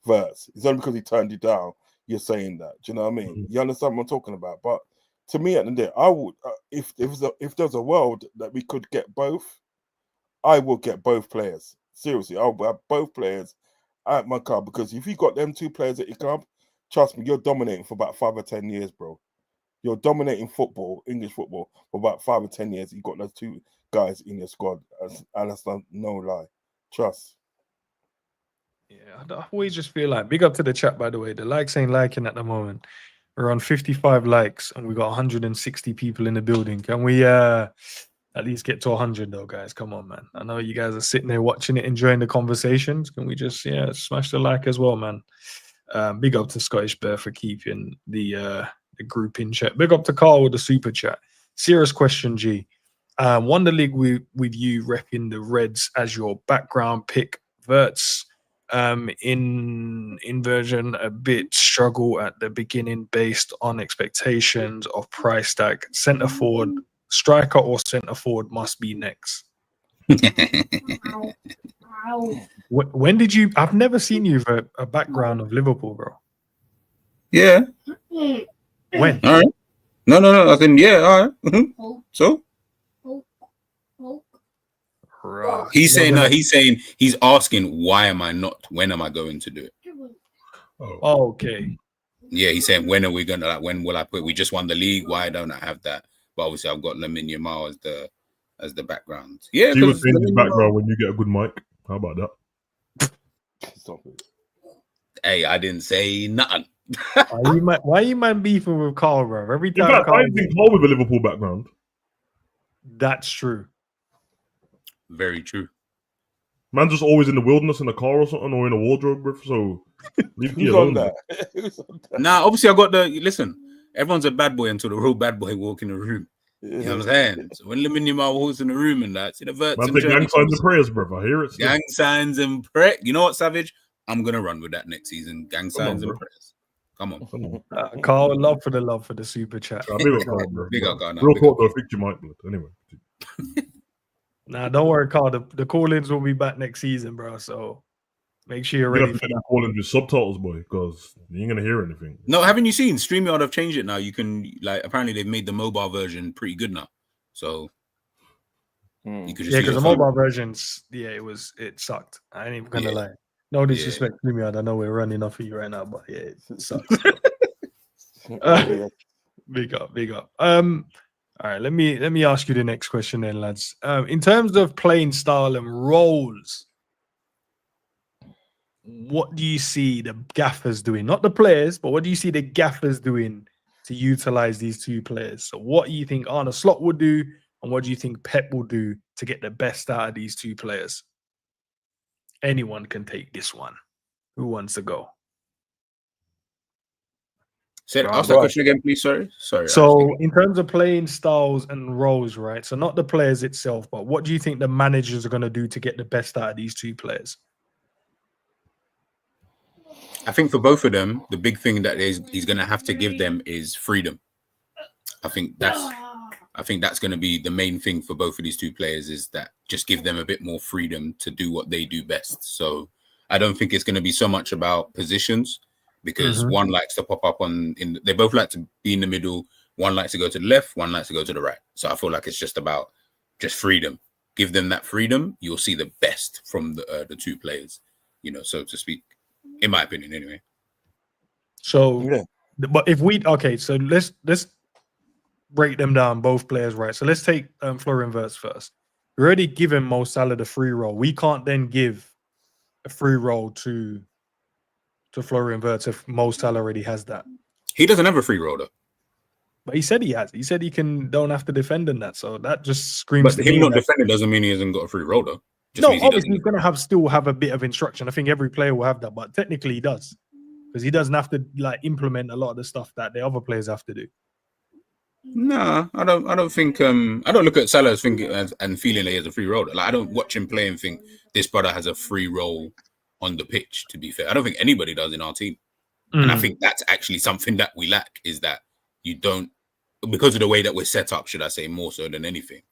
[SPEAKER 2] Wirtz. It's only because he turned you down you're saying that. Do you know what I mean? You understand what I'm talking about? But to me, at the end of the day, I would if there's a world that we could get both, I would get both players. Seriously, I would have both players at my club, because if you got them two players at your club, trust me, you're dominating for about 5 or 10 years, bro. you're dominating football, English football, for about 5 or 10 years. You got those two guys in your squad, and that's no lie. Trust.
[SPEAKER 1] Yeah, I always just feel like, big up to the chat, by the way. The likes ain't liking at the moment. We're on 55 likes and we got 160 people in the building. Can we at least get to 100 though, guys? Come on, man. I know you guys are sitting there watching it, enjoying the conversations. Can we just smash the like as well, man? Big up to Scottish Bear for keeping the group in check. Big up to Carl with the super chat. Serious question, G. Won the league with you repping the Reds as your background pick. Wirtz in version a bit struggle at the beginning based on expectations of price tag. Centre forward, striker or centre forward must be next. When did you? I've never seen you with a background of Liverpool, bro.
[SPEAKER 4] Yeah.
[SPEAKER 1] When?
[SPEAKER 4] All right. No. I think all right. Mm-hmm. So.
[SPEAKER 1] Right.
[SPEAKER 4] He's asking, why am I not? When am I going to do it?
[SPEAKER 1] Oh, okay.
[SPEAKER 4] Yeah, he's saying, when are we gonna? Like, when will I put? We just won the league. Why don't I have that? But obviously, I've got Lamine Yamal as the background. Yeah,
[SPEAKER 3] he was saying his background when you get a good mic. How about that?
[SPEAKER 2] Stop it.
[SPEAKER 4] Hey, I didn't say nothing.
[SPEAKER 1] Why you man beefing with Carl, bro? Every time.
[SPEAKER 3] In fact, I didn't think Carl with a Liverpool background.
[SPEAKER 1] That's true.
[SPEAKER 4] Very true.
[SPEAKER 3] Man, just always in the wilderness in a car or something, or in a wardrobe, bro. So leave me alone.
[SPEAKER 4] Nah, obviously I got listen. Everyone's a bad boy until the real bad boy walk in the room. You know what I'm saying? So when Lamine Yamal walks in the room and that, see the Wirtz.
[SPEAKER 3] Man, the gang signs and prayers, bro. I hear it.
[SPEAKER 4] Gang signs and prayers. You know what, Savage? I'm gonna run with that next season. Gang signs and prayers. Come on.
[SPEAKER 1] Carl, love for the super chat.
[SPEAKER 3] Big up, Carl, bro.
[SPEAKER 4] Big up, Carl.
[SPEAKER 3] Real talk though, fix your mic, blood. Anyway.
[SPEAKER 1] Nah, don't worry, Carl. The call-ins will be back next season, bro. So make sure you're ready for that.
[SPEAKER 3] Call-ins with subtitles, boy, because you ain't gonna hear anything.
[SPEAKER 4] No, haven't you seen? StreamYard have changed it now. You can apparently they've made the mobile version pretty good now. So you could just
[SPEAKER 1] because the mobile versions, it sucked. I ain't even gonna lie. No disrespect, StreamYard. I know we're running off of you right now, but it sucks. Big up. All right, let me ask you the next question then, lads. In terms of playing style and roles, what do you see the gaffers doing? Not the players, but what do you see the gaffers doing to utilize these two players? So what do you think Arne Slot would do, and what do you think Pep will do to get the best out of these two players? Anyone can take this one. Who wants to go?
[SPEAKER 4] Ask that question again, please. Sorry.
[SPEAKER 1] So, in terms of playing styles and roles, right? So, not the players itself, but what do you think the managers are going to do to get the best out of these two players?
[SPEAKER 4] I think for both of them, the big thing that he's going to have to give them is freedom. I think that's going to be the main thing for both of these two players, is that just give them a bit more freedom to do what they do best. So, I don't think it's going to be so much about positions, because one likes to pop up they both like to be in the middle. One likes to go to the left, one likes to go to the right. So I feel like it's just about freedom. Give them that freedom. You'll see the best from the two players, so to speak, in my opinion, anyway.
[SPEAKER 1] So, but if so let's break them down, both players, right? So let's take Florian Wirtz first. We already given Mo Salah the free role. We can't then give a free role to Florian Wirtz if Mo Salah already has that.
[SPEAKER 4] He doesn't have a free role though.
[SPEAKER 1] But he said he has. He said he don't have to defend in that. So that just screams.
[SPEAKER 4] But him not defending doesn't mean he hasn't got a free role though.
[SPEAKER 1] No, obviously he's going to still have a bit of instruction. I think every player will have that, but technically he does, because he doesn't have to implement a lot of the stuff that the other players have to do.
[SPEAKER 4] No, I don't think. I don't look at Salah as thinking and feeling that he has a free role. I don't watch him play and think this brother has a free role on the pitch. To be fair, I don't think anybody does in our team, and I think that's actually something that we lack, is that you don't, because of the way that we're set up, should I say, more so than anything,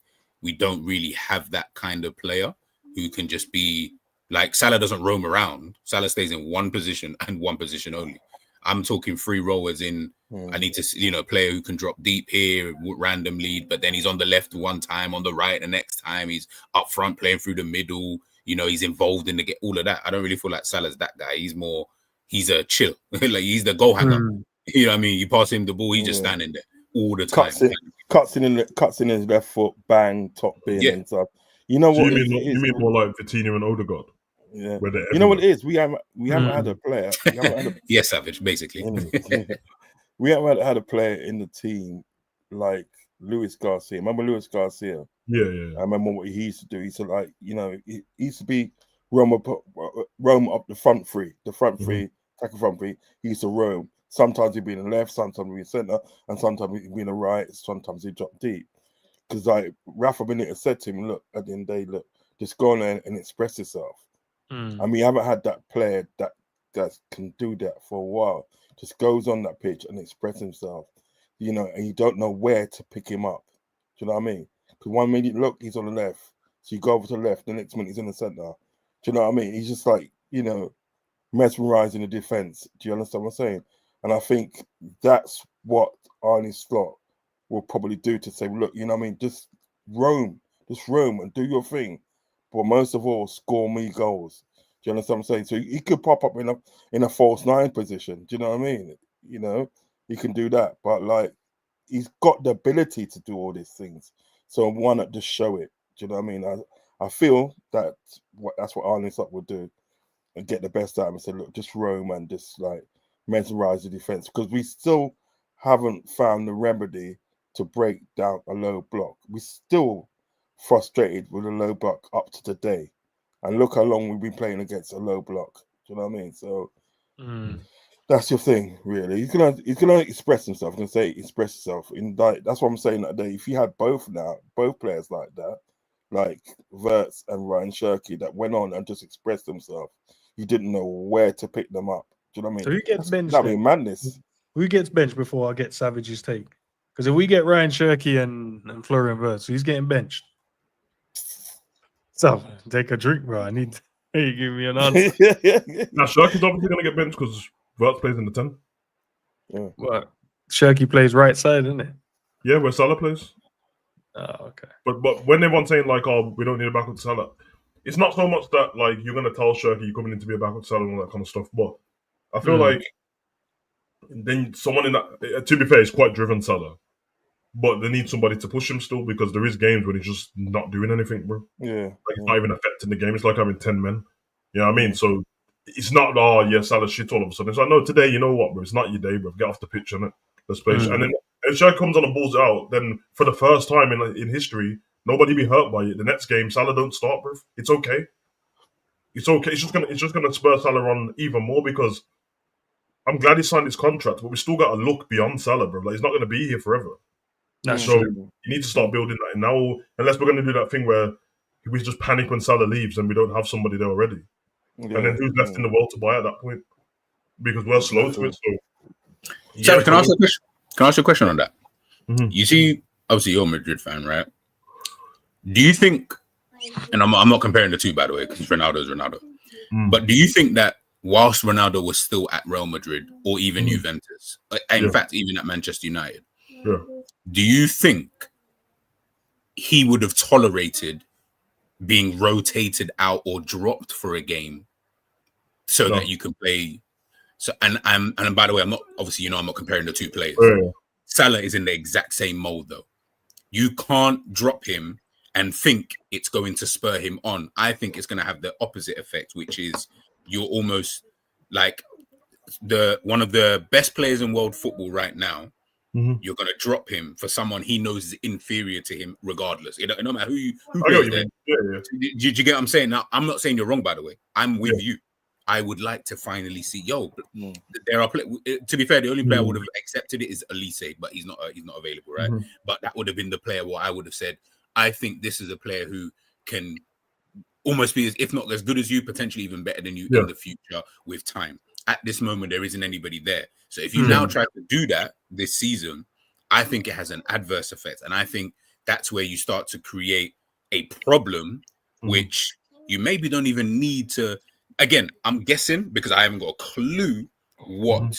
[SPEAKER 4] we don't really have that kind of player who can just be like Salah. Doesn't roam around. Salah stays in one position and one position only. I'm talking free role as in I need to, player who can drop deep here randomly, but then he's on the left one time, on the right the next time, he's up front playing through the middle. He's involved in all of that. I don't really feel like Salah's that guy. He's a chill. Like he's the goal hanger. You know what I mean? You pass him the ball, he's just standing there. all the time.
[SPEAKER 2] Cuts in his left foot, bang, top bin and stuff. You know
[SPEAKER 3] So
[SPEAKER 2] what?
[SPEAKER 3] you mean more like Vitinha and Odegaard?
[SPEAKER 2] Yeah. You know what it is? We haven't had a player. We haven't had a
[SPEAKER 4] yes, Savage, basically.
[SPEAKER 2] We haven't had a player in the team like Luis Garcia. Remember Luis Garcia?
[SPEAKER 3] Yeah.
[SPEAKER 2] I remember what he used to do. He used to he used to be roam up the front three, tackle front three. He used to roam. Sometimes he'd be in the left, sometimes he'd be in the center, and sometimes he'd be in the right. Sometimes he'd drop deep. Because like Rafa Benitez said to him, look, at the end of the day, look, just go on there and express yourself. And we haven't had that player that can do that for a while. Just goes on that pitch and express himself, and you don't know where to pick him up. Do you know what I mean? Because 1 minute, look, he's on the left. So you go over to the left, the next minute he's in the center. Do you know what I mean? He's just like, mesmerizing the defense. Do you understand what I'm saying? And I think that's what Arne Slot will probably do to say, look, you know what I mean? Just roam and do your thing. But most of all, score me goals. Do you understand what I'm saying? So he could pop up in a false nine position. Do you know what I mean? He can do that. But like, he's got the ability to do all these things. So why not just show it? Do you know what I mean? I feel that's what Arne Slot would do and get the best out of him and say, look, just roam and just like mesmerize the defense, because we still haven't found the remedy to break down a low block. We're still frustrated with a low block up to today. And look how long we've been playing against a low block. Do you know what I mean? So that's your thing, really. He's gonna express himself. Express yourself. That's what I'm saying that day. If you had both players like that, like Wirtz and Ryan Cherki, that went on and just expressed themselves, you didn't know where to pick them up. Do you know what I mean?
[SPEAKER 1] So who gets benched?
[SPEAKER 2] That'd be madness.
[SPEAKER 1] Who gets benched before I get Savage's take? Because if we get Ryan Cherki and Florian Wirtz, he's getting benched. So take a drink, bro. I need you to give me an answer.
[SPEAKER 3] Now Cherki's obviously gonna get benched because Wirtz plays in the 10.
[SPEAKER 2] Yeah.
[SPEAKER 1] What? Cherki plays right side, isn't it?
[SPEAKER 3] Yeah, where Salah plays.
[SPEAKER 1] Oh, okay.
[SPEAKER 3] But when everyone's saying like, oh, we don't need a backup to Salah, it's not so much that like you're gonna tell Cherki you're coming in to be a backup to Salah and all that kind of stuff. But I feel like then someone in that, to be fair, is quite driven Salah, but they need somebody to push him still, because there is games when he's just not doing anything, bro.
[SPEAKER 2] Yeah,
[SPEAKER 3] like it's not even affecting the game. It's like having 10 men. You know what I mean? So it's not Salah shit all of a sudden. It's like, no, today, you know what, bro? It's not your day, bro. Get off the pitch, innit? Let's play. And then if Cherki comes on and balls it out, then for the first time in history, nobody be hurt by it. The next game, Salah don't start, bro. It's okay. It's okay. It's just gonna spur Salah on even more, because I'm glad he signed his contract, but we still got to look beyond Salah, bro. Like, he's not going to be here forever. So you need to start building that in now, unless we're going to do that thing where we just panic when Salah leaves and we don't have somebody there already. Yeah, and then who's left in the world to buy at that point? Because we're slow to it.
[SPEAKER 4] So, can I ask you a question on that? Mm-hmm. You see, obviously you're a Madrid fan, right? Do you think, and I'm not comparing the two, by the way, because Ronaldo's Ronaldo, but do you think that whilst Ronaldo was still at Real Madrid or even Juventus, in fact, even at Manchester United, do you think he would have tolerated being rotated out or dropped for a game so that you can play? So, and by the way, I'm not, obviously, I'm not comparing the two players. Salah is in the exact same mold, though. You can't drop him and think it's going to spur him on. I think it's going to have the opposite effect, which is you're almost like one of the best players in world football right now. You're going to drop him for someone he knows is inferior to him, regardless. No matter who plays there. Do you get what I'm saying? Now, I'm not saying you're wrong, by the way. I'm with you. I would like to finally see. There are. To be fair, the only player I would have accepted it is Elise, but he's not available, right? But that would have been the player where I would have said, I think this is a player who can almost be, if not as good as you, potentially even better than you in the future with time. At this moment, there isn't anybody there. So if you now try to do that this season, I think it has an adverse effect. And I think that's where you start to create a problem, which you maybe don't even need to. Again, I'm guessing because I haven't got a clue what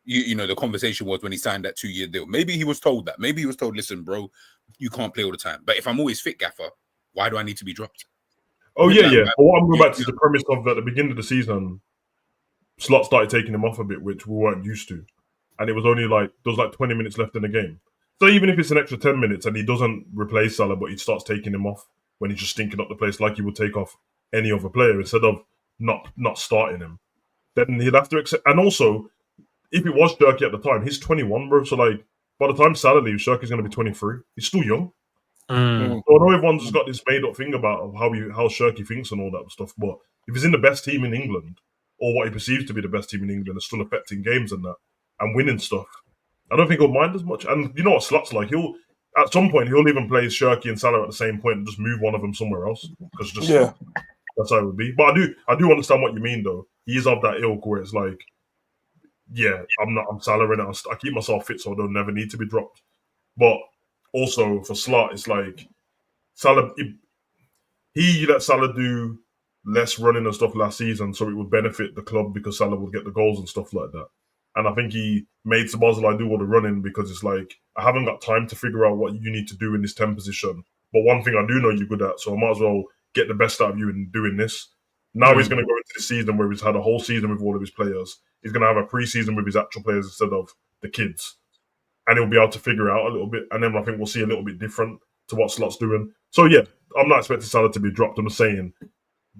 [SPEAKER 4] the conversation was when he signed that 2-year deal. Maybe he was told that. Maybe he was told, listen, bro, you can't play all the time. But if I'm always fit, Gaffer, why do I need to be dropped?
[SPEAKER 3] Oh, yeah. But what I'm going back to is the premise of at the beginning of the season, Slot started taking him off a bit, which we weren't used to. And it was only there was 20 minutes left in the game. So even if it's an extra 10 minutes and he doesn't replace Salah, but he starts taking him off when he's just stinking up the place like he would take off any other player instead of not starting him, then he'd have to accept. And also, if it was Cherki at the time, he's 21, bro. So like, by the time Salah leaves, Cherki's going to be 23. He's still young. So I know everyone's just got this made up thing about how Cherki thinks and all that stuff. But if he's in the best team in England, or what he perceives to be the best team in England, is still affecting games and that and winning stuff, I don't think he'll mind as much. And you know what Slot's like? He'll at some point he'll even play Cherki and Salah at the same point and just move one of them somewhere else because that's how it would be. But I do understand what you mean though. He is of that ilk where it's like, yeah, I'm Salah and I keep myself fit so I don't never need to be dropped. But also for Slot, it's like Salah. He let Salah do less running and stuff last season, so it would benefit the club because Salah would get the goals and stuff like that. And I think he made Szoboszlai do all the running because it's like, I haven't got time to figure out what you need to do in this 10 position. But one thing I do know you're good at, so I might as well get the best out of you in doing this. Now he's going to go into the season where he's had a whole season with all of his players. He's going to have a pre-season with his actual players instead of the kids. And he'll be able to figure it out a little bit. And then I think we'll see a little bit different to what Slot's doing. So yeah, I'm not expecting Salah to be dropped. I'm saying,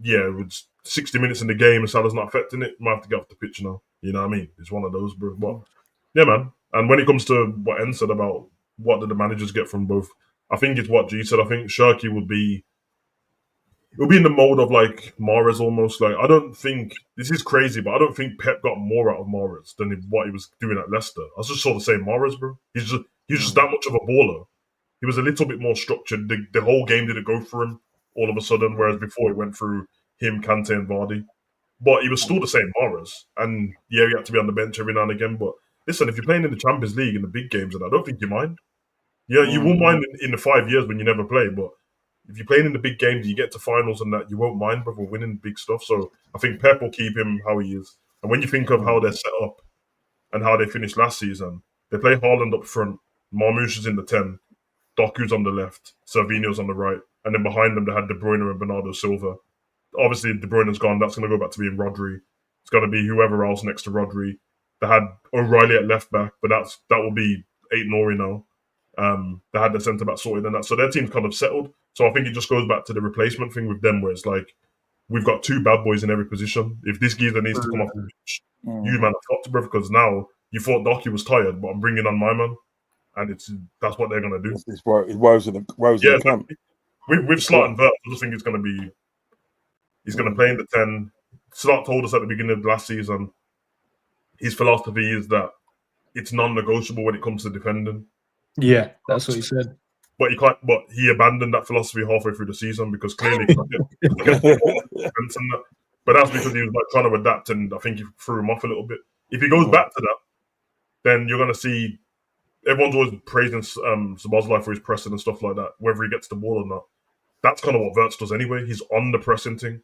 [SPEAKER 3] yeah, with 60 minutes in the game and Salah's not affecting it, might have to get off the pitch now. You know what I mean? It's one of those, bro. But yeah, man. And when it comes to what En said about what did the managers get from both, I think it's what G said. I think Cherki will be in the mode of like Mahrez almost. Like, I don't think, this is crazy, but I don't think Pep got more out of Mahrez than what he was doing at Leicester. I just saw the same Mahrez, bro. He's just that much of a baller. He was a little bit more structured. The whole game didn't go for him all of a sudden, whereas before it went through him, Kante and Vardy. But he was still the same Mahrez. And yeah, he had to be on the bench every now and again. But listen, if you're playing in the Champions League in the big games, and I don't think you mind. Yeah, you won't mind in the 5 years when you never play. But if you're playing in the big games, you get to finals and that, you won't mind, brother, winning big stuff. So I think Pep will keep him how he is. And when you think of how they're set up and how they finished last season, they play Haaland up front, Marmoush is in the 10, Doku's on the left, Savinho's on the right, and then behind them they had De Bruyne and Bernardo Silva. Obviously, De Bruyne's gone. That's going to go back to being Rodri. It's going to be whoever else next to Rodri. They had O'Reilly at left back, but that will be Aït-Nouri now. They had the centre back sorted and that, so their team's kind of settled. So I think it just goes back to the replacement thing with them, where it's like we've got two bad boys in every position. If this geezer needs to come off the pitch, you man have got to, bro, because now you thought Doku was tired, but I'm bringing on my man, and that's what they're going to do.
[SPEAKER 2] It's Rose in the camp.
[SPEAKER 3] With Slot and Wirtz, I just think it's going to be. He's going to play in the 10. Slot told us at the beginning of last season, his philosophy is that it's non-negotiable when it comes to defending.
[SPEAKER 1] Yeah, that's what he said.
[SPEAKER 3] But he can't. But he abandoned that philosophy halfway through the season because clearly, but that's because he was like trying to adapt, and I think he threw him off a little bit. If he goes back to that, then you're going to see everyone's always praising Szoboszlai for his pressing and stuff like that, whether he gets the ball or not. That's kind of what Wirtz does anyway. He's on the pressing thing.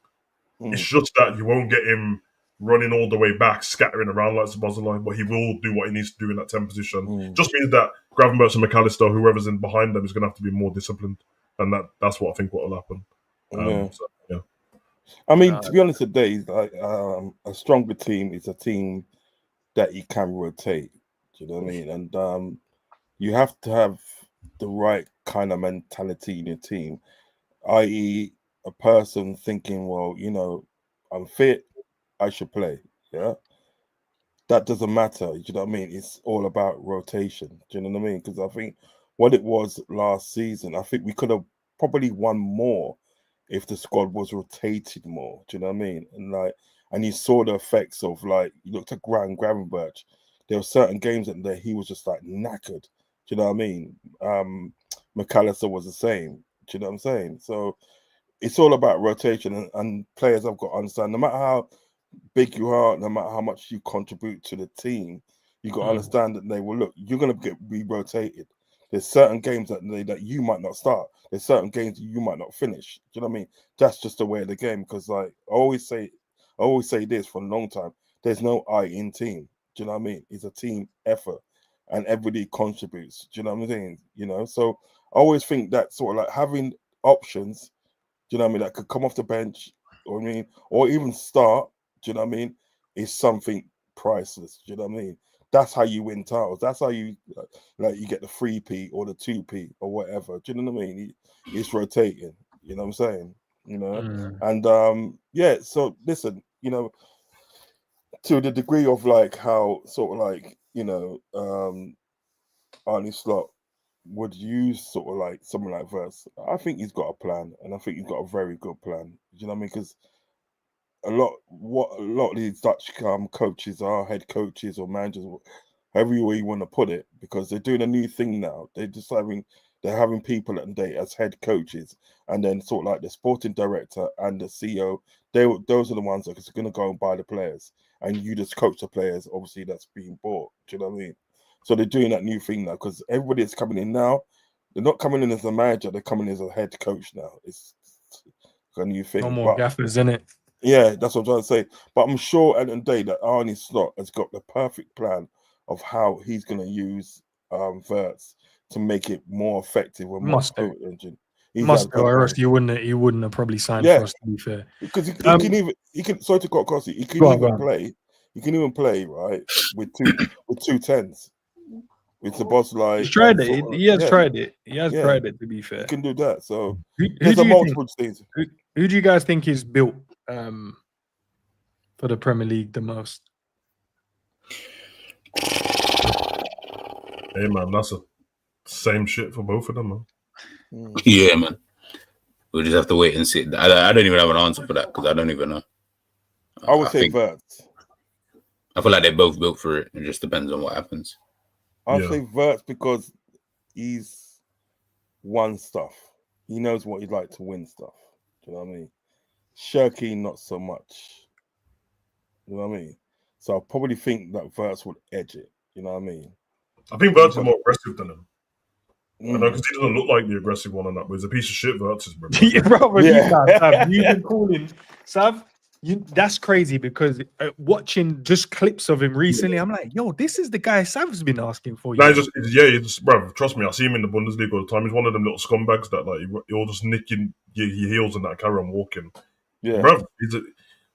[SPEAKER 3] It's just that you won't get him running all the way back, scattering around like Szoboszlai, but he will do what he needs to do in that 10 position. Just means that Gravenberch and McAllister, whoever's in behind them, is going to have to be more disciplined. And that's what I think what will happen. So.
[SPEAKER 2] I mean, to be honest today, like, a stronger team is a team that you can rotate. Do you know what I mean? And you have to have the right kind of mentality in your team, i.e., a person thinking, well, you know, I'm fit, I should play. Yeah, that doesn't matter. You know what I mean? It's all about rotation. Do you know what I mean? Because I think what it was last season, I think we could have probably won more if the squad was rotated more. Do you know what I mean? And you saw the effects of, like, you looked at Gravenberch. There were certain games that he was just like knackered. Do you know what I mean? McAllister was the same. Do you know what I'm saying? So it's all about rotation, and players have got to understand, no matter how big you are, no matter how much you contribute to the team, you got to understand that they will look. You're going to be rotated. There's certain games that you might not start. There's certain games you might not finish. Do you know what I mean? That's just the way of the game. Because like I always say this for a long time. There's no I in team. Do you know what I mean? It's a team effort, and everybody contributes. Do you know what I'm saying? You know, so I always think that sort of like having options. Do you know what I mean? That could come off the bench, or I mean, or even start. Do you know what I mean? Is something priceless. Do you know what I mean? that's how you win titles. That's how you you get the 3P or the 2P or whatever. Do you know what I mean? He's rotating. You know what I'm saying? And so listen, to the degree of how sort of Arnie Slot would use sort of someone like Wirtz, I think he's got a plan, and I think he's got a very good plan. Do you know what I mean? Because a lot of these Dutch coaches are head coaches or managers, however you want to put it, because they're doing a new thing now. They're having people at day as head coaches, and then sort of the sporting director and the CEO. Those are the ones that are going to go and buy the players, and you just coach the players. Obviously, that's being bought. Do you know what I mean? So they're doing that new thing now, because everybody that's coming in now, they're not coming in as a manager; they're coming in as a head coach now. It's a new thing.
[SPEAKER 1] No more gaffers in it.
[SPEAKER 2] Yeah, that's what I'm trying to say. But I'm sure at the end of the day that Arnie Slot has got the perfect plan of how he's going to use Wirtz to make it more effective and more potent.
[SPEAKER 1] Or else you wouldn't have probably signed for us, to be fair.
[SPEAKER 2] Because he can sorry to cut across it. He can even play right with two tens. With the boss
[SPEAKER 1] he's tried it. He has tried it. He has tried it, to be fair.
[SPEAKER 2] He can do that. So
[SPEAKER 1] there's multiple things. Who do you guys think is built for the Premier League the most?
[SPEAKER 3] Hey man, that's the same shit for both of them, man.
[SPEAKER 4] Yeah, man. We'll just have to wait and see. I don't even have an answer for that, because I don't even know.
[SPEAKER 2] I would say Wirtz.
[SPEAKER 4] I feel like they're both built for it. It just depends on what happens.
[SPEAKER 2] I'll say Wirtz because he's won stuff. He knows what he'd like to win stuff. Do you know what I mean? Cherki, not so much. You know what I mean? So I probably think that Wirtz would edge it. You know what I mean?
[SPEAKER 3] I think Wirtz is more aggressive than him. I know, because he doesn't look like the aggressive one on that, but he's a piece of shit. Wirtz is, bro.
[SPEAKER 1] Sav, you've been calling Sav. That's crazy, because watching just clips of him recently, I'm like, yo, this is the guy Sav's been asking for.
[SPEAKER 3] Nah, bro, trust me, I see him in the Bundesliga all the time. He's one of them little scumbags that he'll just nick your heels and that carry on walking.
[SPEAKER 2] Yeah,
[SPEAKER 3] bro,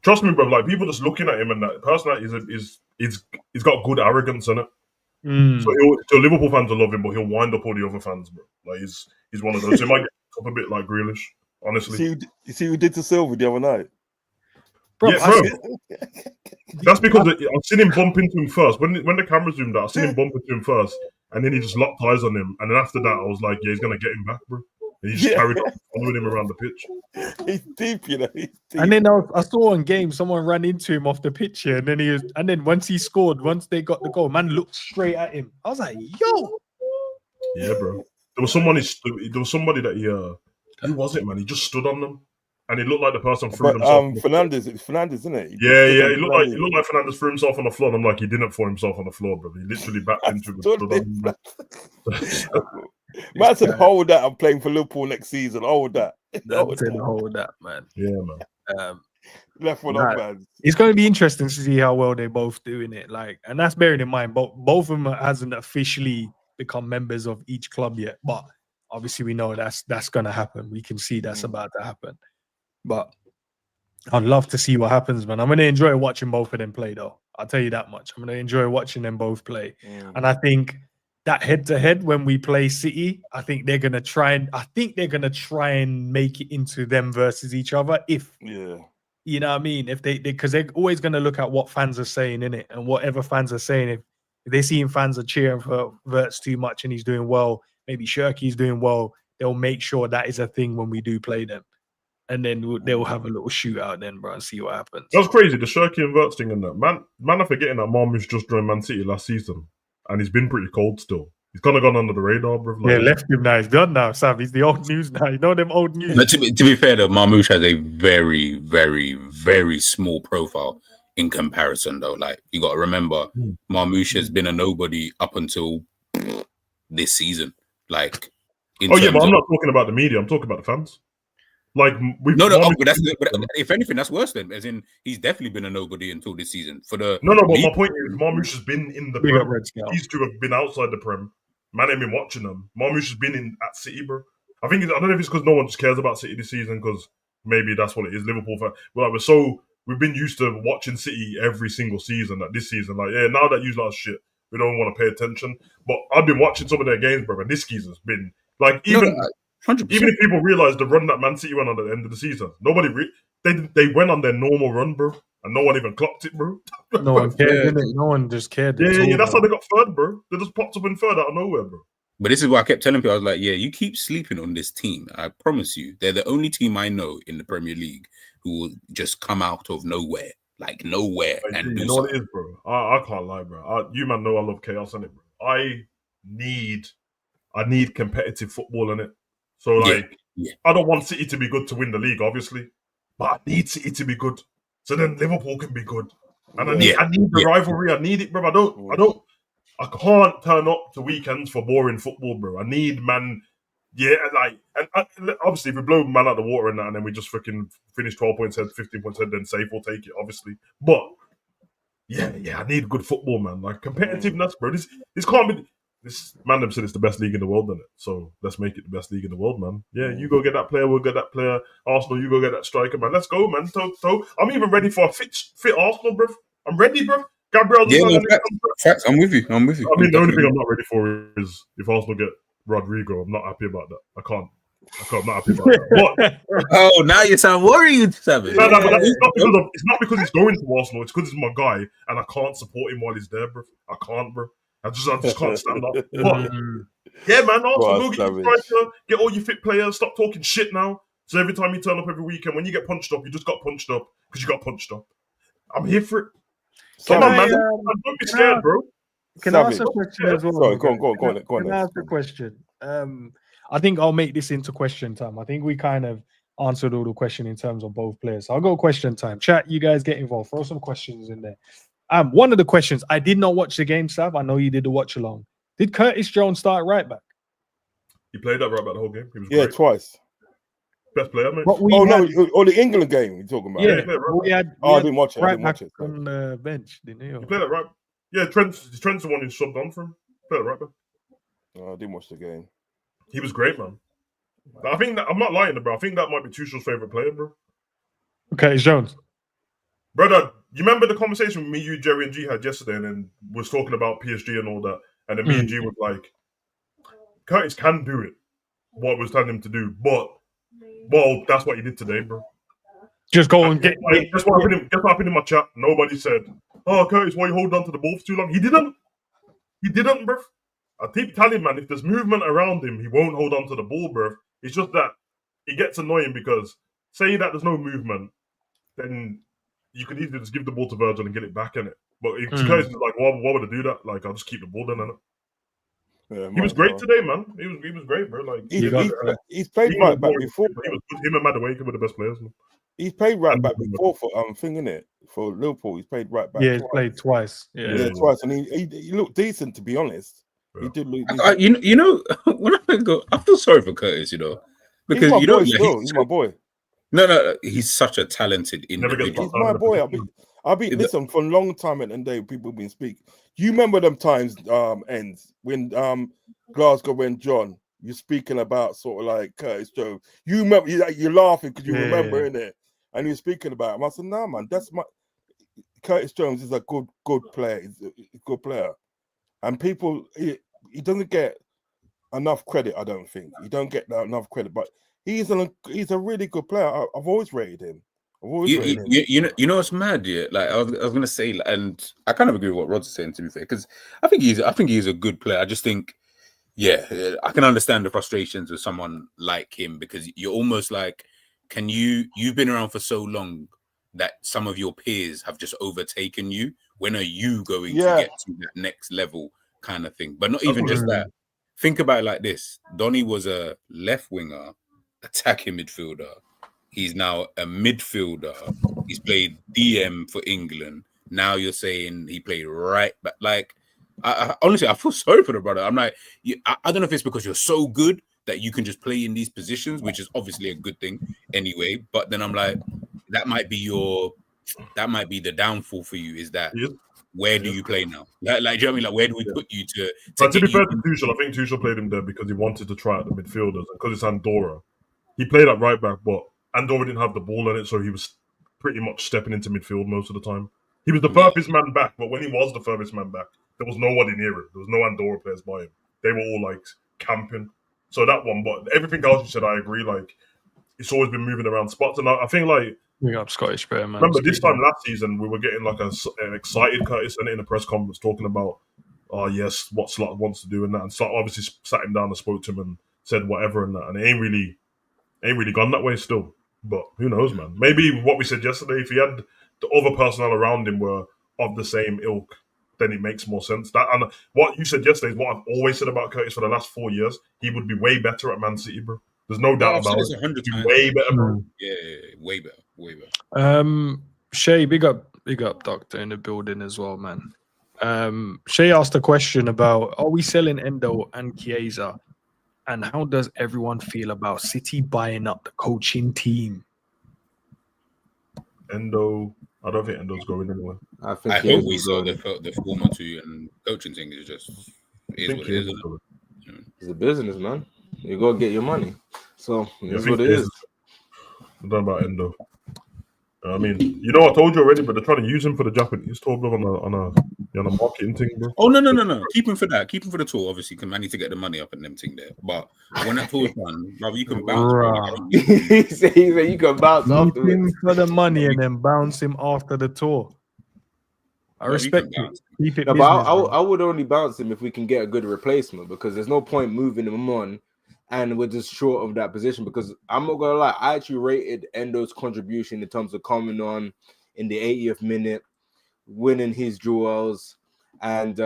[SPEAKER 3] trust me, bro. People just looking at him and that personality he's got good arrogance in it. So Liverpool fans will love him, but he'll wind up all the other fans, bro. He's one of those. He might get up a bit like Grealish, honestly.
[SPEAKER 2] You see who did to Silva the other night?
[SPEAKER 3] Bro, that's because I've seen him bump into him first. When the camera zoomed out, I've seen him bump into him first, and then he just locked eyes on him. And then after that, I was like, yeah, he's gonna get him back, bro. And he just carried on following him around the pitch.
[SPEAKER 2] He's deep, you know.
[SPEAKER 1] And then I saw on game someone ran into him off the pitch here, and then once he scored, once they got the goal, man looked straight at him. I was like, yo.
[SPEAKER 3] Yeah, bro. There was somebody that who was it, man? He just stood on them. And it looked like the person threw himself.
[SPEAKER 2] Fernandez, it's Fernandez, isn't it?
[SPEAKER 3] He looked like Fernandez threw himself on the floor. And I'm like, he didn't throw himself on the floor, bro. He literally backed into it.
[SPEAKER 2] Man said, hold that. I'm playing for Liverpool next season. Hold that.
[SPEAKER 1] Hold that, man.
[SPEAKER 3] Yeah, man.
[SPEAKER 2] Left one up, man.
[SPEAKER 1] It's going to be interesting to see how well they both do in it. And that's bearing in mind, both of them hasn't officially become members of each club yet. But obviously, we know that's going to happen. We can see that's about to happen. But I'd love to see what happens, man. I'm going to enjoy watching both of them play, though. I'll tell you that much. I'm going to enjoy watching them both play. And I think that head-to-head when we play City, I think they're going to try and make it into them versus each other. You know what I mean? Because they're always going to look at what fans are saying in it, and whatever fans are saying. If they're seeing fans are cheering for Wirtz too much and he's doing well, maybe Cherki's doing well, they'll make sure that is a thing when we do play them. And then they'll have a little shootout then, bro, and see what happens.
[SPEAKER 3] That's crazy, the Cherki and Wirtz thing and that. Man are forgetting that Marmoush just joined Man City last season. And he's been pretty cold still. He's kind of gone under the radar, bro.
[SPEAKER 1] Left him now. He's done now, Sam. He's the old news now. You know them old news.
[SPEAKER 4] But to be fair, though, Marmoush has a very, very, very small profile in comparison, though. You got to remember, Marmoush has been a nobody up until this season.
[SPEAKER 3] But I'm not talking about the media. I'm talking about the fans. But if anything, that's worse than. As in, he's definitely been a nobody until this season. But my point is, Marmoush has been in the Prem. These two have been outside the Prem. Man ain't been watching them. Marmoush has been at City, bro. I don't know if it's because no one just cares about City this season, because maybe that's what it is. Liverpool fan. We've been used to watching City every single season. This season, now that you lot shit, we don't want to pay attention. But I've been watching some of their games, bro, and this geezer's been like even
[SPEAKER 4] 100%.
[SPEAKER 3] even if people realize the run that Man City went on at the end of the season, they went on their normal run, bro, and no one even clocked it, bro.
[SPEAKER 1] No one cared, innit? No one just cared.
[SPEAKER 3] Yeah, that's how they got third, bro. They just popped up in third out of nowhere, bro.
[SPEAKER 4] But this is what I kept telling people. I was like, yeah, you keep sleeping on this team. I promise you, they're the only team I know in the Premier League who will just come out of nowhere, like nowhere. And
[SPEAKER 3] you know what it is, bro? I can't lie, bro. You man know I love chaos, innit, bro? I need competitive football in it. So, like, I don't want City to be good to win the league, obviously, but I need City to be good, so then Liverpool can be good. And I need the rivalry. I need it, bro. I can't turn up to weekends for boring football, bro. I need man. Yeah, like, and obviously, if we blow man out the water and that, and then we just freaking finish 12 points ahead, 15 points ahead, then safe, we'll take it, obviously. But yeah, I need good football, man. Like competitiveness, bro. This can't be. This man them said it's the best league in the world, isn't it? So let's make it the best league in the world, man. Yeah, you go get that player, we'll get that player. Arsenal, you go get that striker, man. Let's go, man. So I'm even ready for a fit Arsenal, bro. I'm ready, bro. Gabriel,
[SPEAKER 4] facts. I'm with you.
[SPEAKER 3] I mean, the only thing I'm not ready for is if Arsenal get Rodrigo. I'm not happy about that. I'm not happy about that. But,
[SPEAKER 4] oh, now you sound worried, Savage.
[SPEAKER 3] No, but it's not because he's going to Arsenal. It's because he's my guy, and I can't support him while he's there, bro. I can't, bro. I just can't stand up. But, yeah, man, Arsenal, go get your striker, get all your fit players, stop talking shit now. So every time you turn up every weekend, when you get punched up, you just got punched up because you got punched up. I'm here for it. Come on, man. Don't be scared, bro.
[SPEAKER 1] Can I ask a question as well?
[SPEAKER 2] Sorry, go on.
[SPEAKER 1] Can I ask a question? I think I'll make this into question time. I think we kind of answered all the question in terms of both players. So I'll go question time. Chat, you guys get involved. Throw some questions in there. One of the questions, I did not watch the game, Sav. I know you did the watch along. Did Curtis Jones start right back?
[SPEAKER 3] He played that right back the whole game. He was
[SPEAKER 2] great. Twice.
[SPEAKER 3] Best player, mate.
[SPEAKER 2] The England game you're talking about.
[SPEAKER 3] Yeah,
[SPEAKER 2] I didn't watch it.
[SPEAKER 1] Right back on the bench, didn't he?
[SPEAKER 3] He played that right. Yeah, Trent's the one who subbed on for him. Played it right back.
[SPEAKER 2] I didn't watch the game.
[SPEAKER 3] He was great, man. I think that I'm not lying, bro. I think that might be Tuchel's favorite player, bro.
[SPEAKER 1] Okay, it's Jones.
[SPEAKER 3] Brother, you remember the conversation me, you, Jerry, and G had yesterday, and then was talking about PSG and all that, and then me and G was like, Curtis can do it. What was telling him to do, but well, that's what he did today, bro.
[SPEAKER 1] Just go and get.
[SPEAKER 3] Guess what happened in my chat? Nobody said, "Oh, Curtis, why you hold on to the ball for too long?" He didn't, bro. I keep telling man, if there's movement around him, he won't hold on to the ball, bro. It's just that it gets annoying because say that there's no movement, then you can easily just give the ball to Virgil and get it back in it. But if Curtis is like, why would I do that? Like, I'll just keep the ball in it. Yeah, he was great today, man. He was great, bro. Like
[SPEAKER 2] he's played right back before.
[SPEAKER 3] He was good. Him and Madueke were the best players. Man.
[SPEAKER 2] He's played right back before for for Liverpool. He's played right back.
[SPEAKER 1] Yeah, he's played twice.
[SPEAKER 2] Yeah, twice, and he looked decent, to be honest. Yeah. He did look
[SPEAKER 4] decent. You know, when I go, I feel sorry for Curtis. You know, because
[SPEAKER 2] he's my boy.
[SPEAKER 4] No, he's such a talented individual.
[SPEAKER 2] He's my boy. I've been listen for a long time, and people have been speaking. You remember them times ends when Glasgow went John. You're speaking about sort of like Curtis Jones. You remember you're laughing because you remember in it, and you're speaking about him. I said, "No, man, that's my Curtis Jones is a good player. He's a good player, and people he doesn't get enough credit. I don't think he don't get enough credit, but he's a really good player. I've always rated him.
[SPEAKER 4] You know what's mad? Yeah, like I was gonna say, and I kind of agree with what Rod's saying. To be fair, because I think he's a good player. I just think, I can understand the frustrations of someone like him because you're almost like, you've been around for so long that some of your peers have just overtaken you. When are you going to get to that next level kind of thing? But not even just that. Think about it like this: Donny was a left winger, attacking midfielder. He's now a midfielder. He's played DM for England. Now you're saying he played right back. Like, I honestly, I feel sorry for the brother. I'm like, I don't know if it's because you're so good that you can just play in these positions, which is obviously a good thing anyway. But then I'm like, that might be the downfall for you. Is that where do you play now? Like, do you know what I mean? Like, where do we put you to
[SPEAKER 3] be fair to Tuchel, I think Tuchel played him there because he wanted to try out the midfielders and because it's Andorra. He played at right back, but Andorra didn't have the ball in it, so he was pretty much stepping into midfield most of the time. He was the furthest man back, but when he was the furthest man back, there was nobody near him. There was no Andorra players by him. They were all like camping. So that one, but everything else you said, I agree. Like it's always been moving around spots, and I think like
[SPEAKER 1] big up Scottish player, man.
[SPEAKER 3] remember this time last season we were getting like an excited Curtis Bennett in a press conference talking about, oh yes, what Slot wants to do and that, and Slot obviously sat him down and spoke to him and said whatever and that, and it ain't really gone that way still. But who knows, man? Maybe what we said yesterday, if he had the other personnel around him were of the same ilk, then it makes more sense. That and what you said yesterday is what I've always said about Curtis for the last 4 years. He would be way better at Man City, bro. There's no doubt about it.
[SPEAKER 4] 100 times.
[SPEAKER 3] Way better, bro.
[SPEAKER 4] Yeah, way better.
[SPEAKER 1] Shay, big up, Doctor in the building as well, man. Shay asked a question about: are we selling Endo and Chiesa? And how does everyone feel about City buying up the coaching team?
[SPEAKER 3] Endo, I don't think Endo's going anywhere.
[SPEAKER 4] I hope we saw the former two and coaching thing is just is what it is.
[SPEAKER 5] It's a business, man. You go get your money. So that's what it is.
[SPEAKER 3] I don't know about Endo. I mean, you know, I told you already, but they're trying to use him for the Japanese tour, bro, on a marketing thing, bro.
[SPEAKER 4] Oh no! Keep him for that. Keep him for the tour, obviously, because I need to get the money up and them thing there. But when that tour's done, bro, you can bounce.
[SPEAKER 5] He said you can bounce
[SPEAKER 1] Keep him for the money and then bounce him after the tour. I respect it. Keep it.
[SPEAKER 5] No, but I would only bounce him if we can get a good replacement, because there's no point moving him on. And we're just short of that position, because I'm not gonna lie, I actually rated Endo's contribution in terms of coming on in the 80th minute, winning his duels, and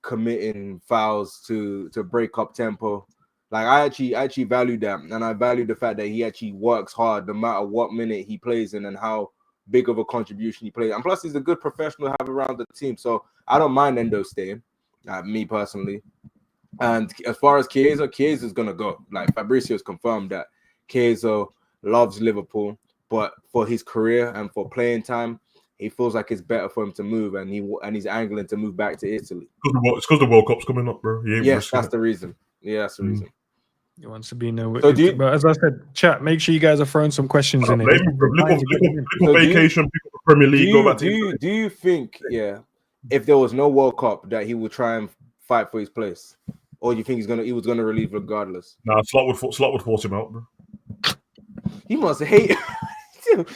[SPEAKER 5] committing fouls to break up tempo. Like I actually value that, and I value the fact that he actually works hard no matter what minute he plays in and how big of a contribution he plays. And plus, he's a good professional to have around the team, so I don't mind Endo staying. Me personally. And as far as Chiesa is going to go. Like Fabrizio's confirmed that Chiesa loves Liverpool, but for his career and for playing time, he feels like it's better for him to move, and he's angling to move back to Italy.
[SPEAKER 3] It's because the World Cup's coming up, bro.
[SPEAKER 5] Yes, that's the reason. Yeah, that's the reason.
[SPEAKER 1] He wants to be in there.
[SPEAKER 5] So
[SPEAKER 1] but as I said, chat, make sure you guys are throwing some questions in it.
[SPEAKER 3] People vacation, people Premier League, go back to
[SPEAKER 5] do you think, if there was no World Cup, that he would try and fight for his place? Or do you think he was gonna relieve regardless?
[SPEAKER 3] Nah, Slot would force him out, bro.
[SPEAKER 5] He must hate.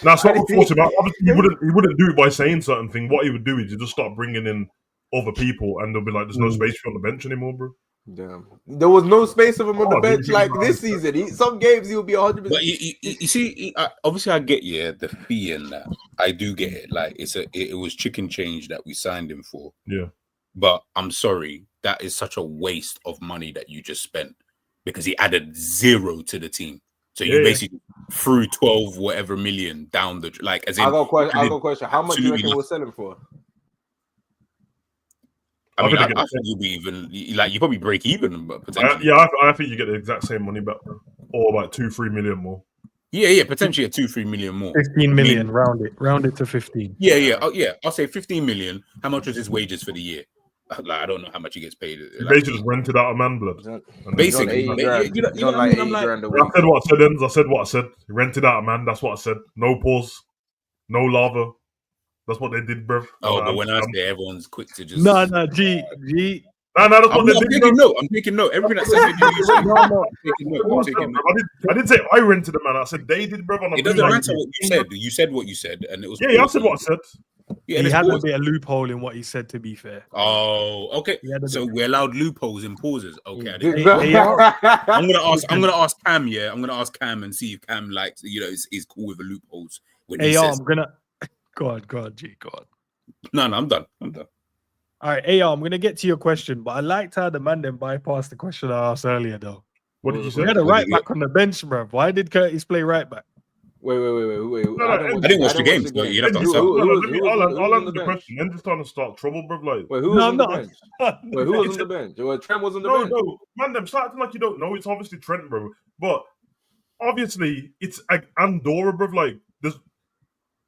[SPEAKER 3] Nah, Slot would force him out. Obviously, he wouldn't do it by saying certain things. What he would do is he'd just start bringing in other people, and they'll be like, "There's no space for you on the bench anymore, bro."
[SPEAKER 5] Damn, there was no space for him on the bench like this season. Some games he'll be 100%.
[SPEAKER 4] But you see, obviously, I get the fee and that. I do get it. Like it was chicken change that we signed him for.
[SPEAKER 3] Yeah.
[SPEAKER 4] But I'm sorry, that is such a waste of money that you just spent, because he added 0 to the team. So you basically threw 12 whatever million down the as in.
[SPEAKER 5] I got a question. How much do you reckon we'll sell him for?
[SPEAKER 4] I think you'll be even you probably break even, but potentially.
[SPEAKER 3] I think you get the exact same money back, bro. Or like 2-3 million more.
[SPEAKER 4] Yeah, potentially 2-3 million more.
[SPEAKER 1] 15 million, round it to 15.
[SPEAKER 4] Yeah. I'll say 15 million. How much was his wages for the year? Like, I don't know how much he gets paid.
[SPEAKER 3] He basically just rented out a man blood.
[SPEAKER 4] Basically,
[SPEAKER 3] I said what I said. He rented out a man. That's what I said. No pause, no lava. That's what they did, bro.
[SPEAKER 4] But when I say everyone's quick to just
[SPEAKER 1] G.
[SPEAKER 3] No, that's what they did.
[SPEAKER 4] I'm taking note. Everything I said,
[SPEAKER 3] I didn't say I rented a man. I said they did, bro.
[SPEAKER 4] It doesn't matter what you said. You said what you said, and it was.
[SPEAKER 3] Yeah, I said what I said.
[SPEAKER 1] Yeah, he had a bit of loophole in what he said, to be fair.
[SPEAKER 4] Oh, okay. So we allowed loopholes in pauses. Okay. I'm gonna ask Cam. Yeah, I'm gonna ask Cam and see if Cam likes. Is cool with the loopholes. When he says,
[SPEAKER 1] I'm gonna. Go on, G. Go on.
[SPEAKER 4] No, I'm done.
[SPEAKER 1] All right, AR, I'm gonna get to your question, but I liked how the man then bypassed the question I asked earlier, though.
[SPEAKER 3] What did you say?
[SPEAKER 1] We had a right back on the bench, bro. Why did Curtis play right back?
[SPEAKER 5] Wait.
[SPEAKER 4] I didn't watch the game, so you have to answer.
[SPEAKER 3] I'll answer the question. Then just trying to start trouble, bro. Like,
[SPEAKER 5] who was on the bench? Who was on the bench? Trent was on the bench.
[SPEAKER 3] No, man, them starting like you don't know. It's obviously Trent, bro. But obviously, it's Andorra, bro. Like,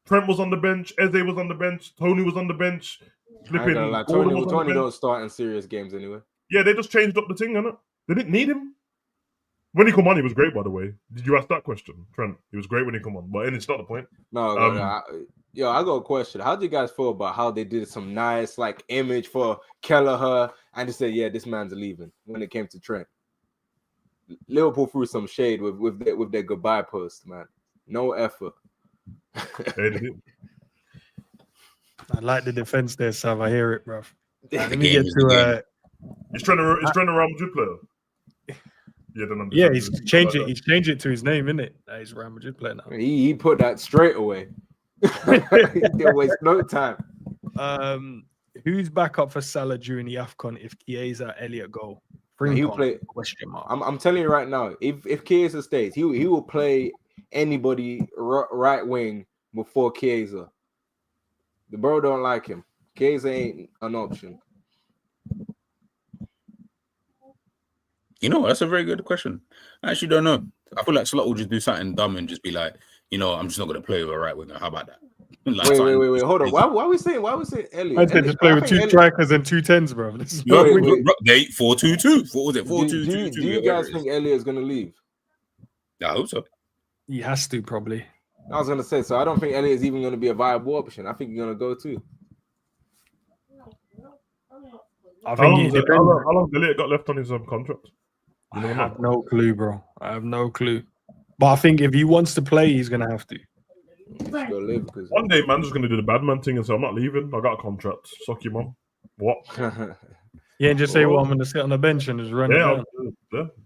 [SPEAKER 3] Trent was on the bench, Eze was on the bench, Tony was on the bench.
[SPEAKER 5] Tony don't start in serious games anyway.
[SPEAKER 3] Yeah, they just changed up the thing, innit? They didn't need him. When he come on, he was great, by the way. Did you ask that question, Trent? He was great when he come on, but it's not the point.
[SPEAKER 5] No, Yo, I got a question. How do you guys feel about how they did some nice like image for Kelleher and they said, yeah, this man's leaving when it came to Trent? Liverpool threw some shade with their goodbye post, man. No effort.
[SPEAKER 1] I like the defense there, Sav. I hear it, bro. Let me
[SPEAKER 4] game
[SPEAKER 1] get
[SPEAKER 4] is the
[SPEAKER 1] to
[SPEAKER 3] He's trying to Real Madrid player.
[SPEAKER 1] yeah, he's changed it. He's changed it to his name, isn't it? He's a Real Madrid player now.
[SPEAKER 5] He put that straight away. He didn't waste no time.
[SPEAKER 1] Who's back up for Salah during the AFCON if Chiesa, Elliott go?
[SPEAKER 5] He'll play.
[SPEAKER 1] Question mark.
[SPEAKER 5] I'm telling you right now, if Chiesa stays, he will play anybody right wing before Chiesa. The bro don't like him. Chiesa ain't an option.
[SPEAKER 4] You know, that's a very good question. I actually don't know. I feel like Slot will just do something dumb and just be like, you know, I'm just not going to play with a right winger. How about that? Like
[SPEAKER 5] wait. Hold on. Why are we saying Elliott?
[SPEAKER 1] I said just play with two strikers and 2 10s, bro. This is no,
[SPEAKER 4] they 4-2-2. What was it? 4-2-2.
[SPEAKER 5] Do you guys think Elliott's going to leave?
[SPEAKER 4] I hope so.
[SPEAKER 1] He has to, probably.
[SPEAKER 5] I was going to say, so I don't think Elliott's even going to be a viable option. I think he's going to go too.
[SPEAKER 1] I think
[SPEAKER 3] how long Elliott got left on his contract?
[SPEAKER 1] I have no clue, bro. I have no clue. But I think if he wants to play, he's going to have to.
[SPEAKER 3] One day, man, just going to do the bad man thing and say, I'm not leaving. I got a contract. Suck your mum. What?
[SPEAKER 1] Yeah, and just say, well, I'm going to sit on the bench and just run.
[SPEAKER 3] Yeah,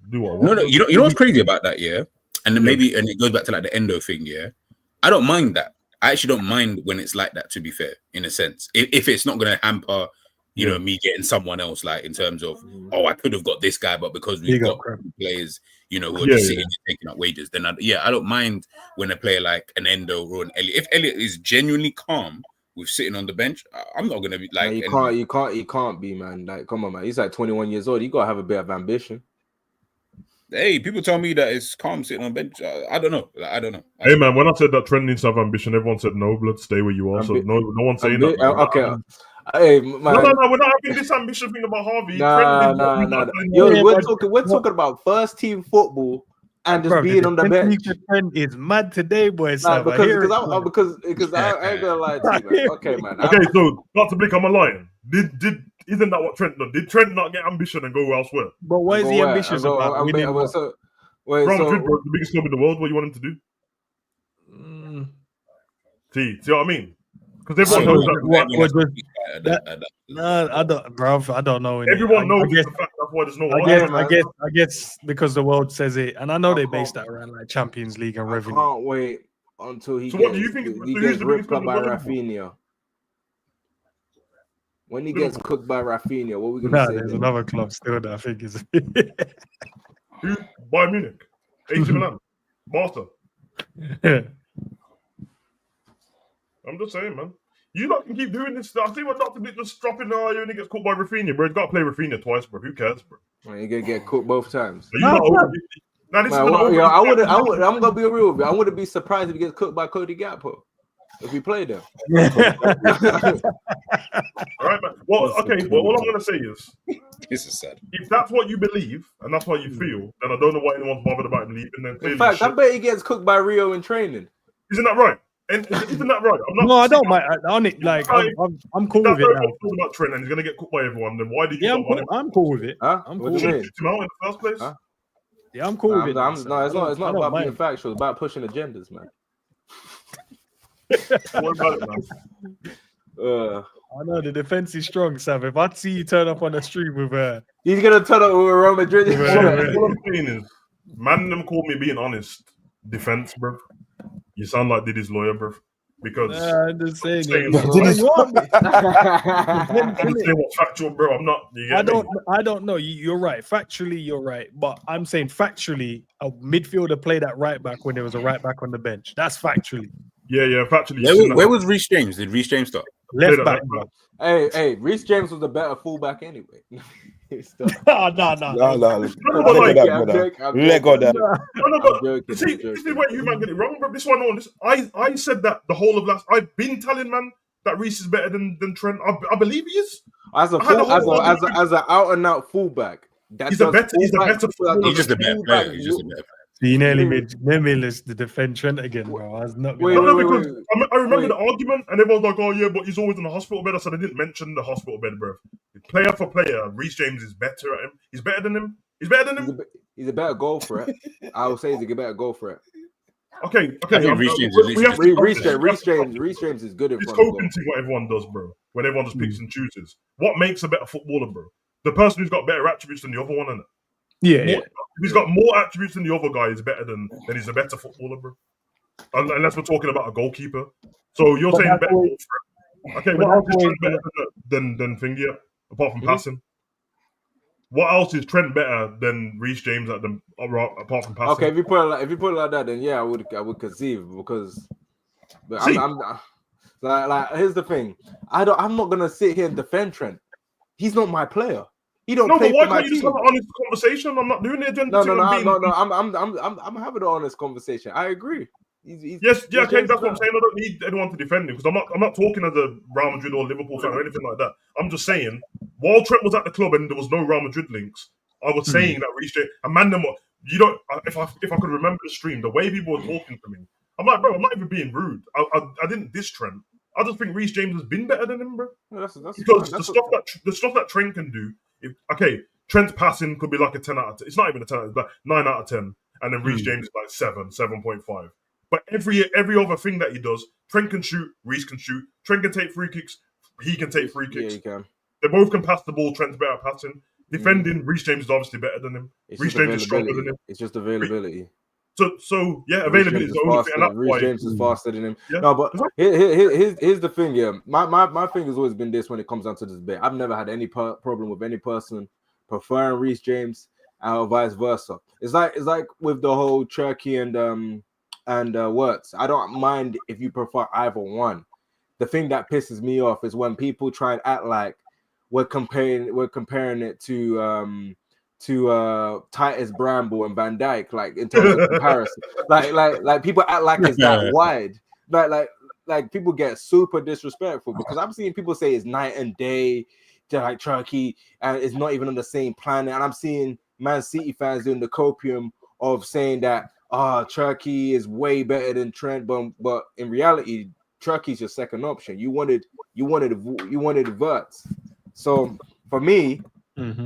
[SPEAKER 3] do what I want.
[SPEAKER 4] No, you know what's crazy about that, yeah? And then maybe, and it goes back to like the Endo thing, yeah? I don't mind that. I actually don't mind when it's like that, to be fair, in a sense. If it's not going to hamper, you know, me getting someone else, like in terms of, oh, I could have got this guy, but because we've got players, you know, who are just sitting and taking up wages, then I don't mind when a player like an Endo or an Elliott. If Elliott is genuinely calm with sitting on the bench, I'm not gonna be like.
[SPEAKER 5] You can't be, man. Like, come on, man. He's like 21 years old. You gotta have a bit of ambition.
[SPEAKER 4] Hey, people tell me that it's calm sitting on the bench. I don't know. Like, I don't know.
[SPEAKER 3] Hey, man, when I said that Trent needs to have ambition, everyone said no, blood, stay where you are. So no one's saying that.
[SPEAKER 5] Okay. Hey, man.
[SPEAKER 3] No, we're not having this ambition thing about Harvey.
[SPEAKER 5] Nah. Yo, we're talking about first team football and just being on the bench.
[SPEAKER 1] Is mad today, boys.
[SPEAKER 5] Nah, because I ain't gonna lie to you, man. Okay, man.
[SPEAKER 3] Okay, so not to blink, I'm a lion. Isn't that what Trent done? Did Trent not get ambition and go elsewhere?
[SPEAKER 1] But what is he ambitious about?
[SPEAKER 3] Real Madrid, bro, the biggest club in the world. What do you want him to do? See what I mean? Because everyone knows that.
[SPEAKER 1] No, I don't, bro. I don't know.
[SPEAKER 3] Everyone knows the fact that's why there's no.
[SPEAKER 1] I guess because the world says it, and I know they base that around like Champions League and revenue.
[SPEAKER 5] I can't wait until he gets ripped up by Rafinha. When he gets cooked by Rafinha, what are we gonna say?
[SPEAKER 1] There's another club still that I think is.
[SPEAKER 3] Who? Bayern Munich, AC Milan, Barca. I'm just saying, man. You lot can keep doing this stuff. I see what Dr. Dick just dropping you and he gets caught by Rafinha, bro. He's got to play Rafinha twice, bro. Who cares, bro?
[SPEAKER 5] Well, you're gonna get cooked both times.
[SPEAKER 3] I'm
[SPEAKER 5] gonna be real with you. I wouldn't be surprised if he gets cooked by Cody Gakpo if we play them.
[SPEAKER 3] All right, man. Well, okay. Well, all I'm gonna say is,
[SPEAKER 4] this is sad.
[SPEAKER 3] If that's what you believe and that's what you feel, then I don't know why anyone's bothered about him leaving. Then
[SPEAKER 5] in fact, I bet he gets cooked by Rio in training.
[SPEAKER 3] Isn't that right? And isn't that right?
[SPEAKER 1] I don't mind. I'm cool with it now.
[SPEAKER 3] Talking about Trent and he's gonna get cooked by everyone. Then why did you?
[SPEAKER 1] Yeah, I'm cool with it. I'm cool with it.
[SPEAKER 3] In the first place?
[SPEAKER 1] Yeah, I'm cool with it.
[SPEAKER 5] It's not about being factual. It's about pushing agendas, man.
[SPEAKER 3] What about it, man?
[SPEAKER 1] I know the defense is strong, Sam. If I see you turn up on the stream with
[SPEAKER 5] he's gonna turn up with Real Madrid.
[SPEAKER 3] What I'm saying is, man, them call me being honest. Defense, bro. You sound like Diddy's lawyer, bro. Because
[SPEAKER 1] I'm just saying
[SPEAKER 3] what's factual, bro. I'm not.
[SPEAKER 1] I don't know. You're right. Factually, you're right. But I'm saying factually, a midfielder played at right back when there was a right back on the bench. That's factually.
[SPEAKER 3] Yeah, factually.
[SPEAKER 4] Where was Reece James? Did Reece James start?
[SPEAKER 1] Left back.
[SPEAKER 5] Hey, Reece James was a better fullback anyway.
[SPEAKER 1] No.
[SPEAKER 2] Let go that.
[SPEAKER 3] No, see, this is where you man get it wrong, bro. This one on this. I said that the whole of last. I've been telling man that Reece is better than Trent. I believe he is.
[SPEAKER 5] As an out and out fullback.
[SPEAKER 3] He's a better.
[SPEAKER 4] He's just a better player.
[SPEAKER 1] You nearly made us to defend Trent again, bro. I was not
[SPEAKER 5] Wait,
[SPEAKER 1] gonna...
[SPEAKER 3] because I remember the argument, and everyone's like, "Oh yeah, but he's always in the hospital bed." I said I didn't mention the hospital bed, bro. Player for player, Reece James is better at him. He's better than him. He's better than him.
[SPEAKER 5] He's a better goal threat. I would say he's a better goal threat.
[SPEAKER 3] Okay.
[SPEAKER 4] Reece James
[SPEAKER 5] is good in
[SPEAKER 3] it's
[SPEAKER 5] front of goal.
[SPEAKER 3] coping to what everyone does, bro. When everyone just picks and chooses. What makes a better footballer, bro? The person who's got better attributes than the other one, innit? If he's got more attributes than the other guy, is better than he's a better footballer, bro. Unless we're talking about a goalkeeper. So you're saying better goal threat. Okay, what else is Trent better than Thingy, apart from passing? What else is Trent better than Reece James at them apart from passing?
[SPEAKER 5] Okay, if you put it like that, then yeah, I would conceive because. But I'm like here's the thing. I'm not gonna sit here and defend Trent. He's not my player. He don't play for my team. No, but why can't you just have an honest conversation? I'm not doing the agenda. No. I'm having an honest conversation. I agree. Okay, that's what
[SPEAKER 3] I'm saying. I don't need anyone to defend him because I'm not talking as a Real Madrid or Liverpool fan or anything like that. I'm just saying, while Trent was at the club and there was no Real Madrid links, I was saying that Reece James and you don't. If I could remember the stream, the way people were talking to me, I'm like, bro, I'm not even being rude. I didn't diss Trent. I just think Reece James has been better than him, bro. That's because the stuff that Trent can do. Trent's passing could be like a 10 out of 10. It's not even a 10, it's like 9 out of 10. And then Reece James is like 7.5. But every other thing that he does, Trent can shoot, Reece can shoot. Trent can take free kicks, he can take free kicks.
[SPEAKER 5] Yeah, he can.
[SPEAKER 3] They both can pass the ball, Trent's better at passing. Defending, Reece James is obviously better than him. Reece James is stronger than him.
[SPEAKER 5] It's just availability.
[SPEAKER 3] So yeah, availability is the only thing. And
[SPEAKER 5] Reece James is faster than him. Yeah. No, but here's the thing. Yeah, my thing has always been this when it comes down to this debate. I've never had any problem with any person preferring Reece James or vice versa. It's like with the whole Cherki and Wirtz. I don't mind if you prefer either one. The thing that pisses me off is when people try and act like we're comparing it to Titus Bramble and Van Dijk, like in terms of comparison. like people act like it's that wide. Like people get super disrespectful because I'm seeing people say it's night and day to like Cherki and it's not even on the same planet. And I'm seeing Man City fans doing the copium of saying that Cherki is way better than Trent, but in reality, Cherki's your second option. You wanted Wirtz. So for me,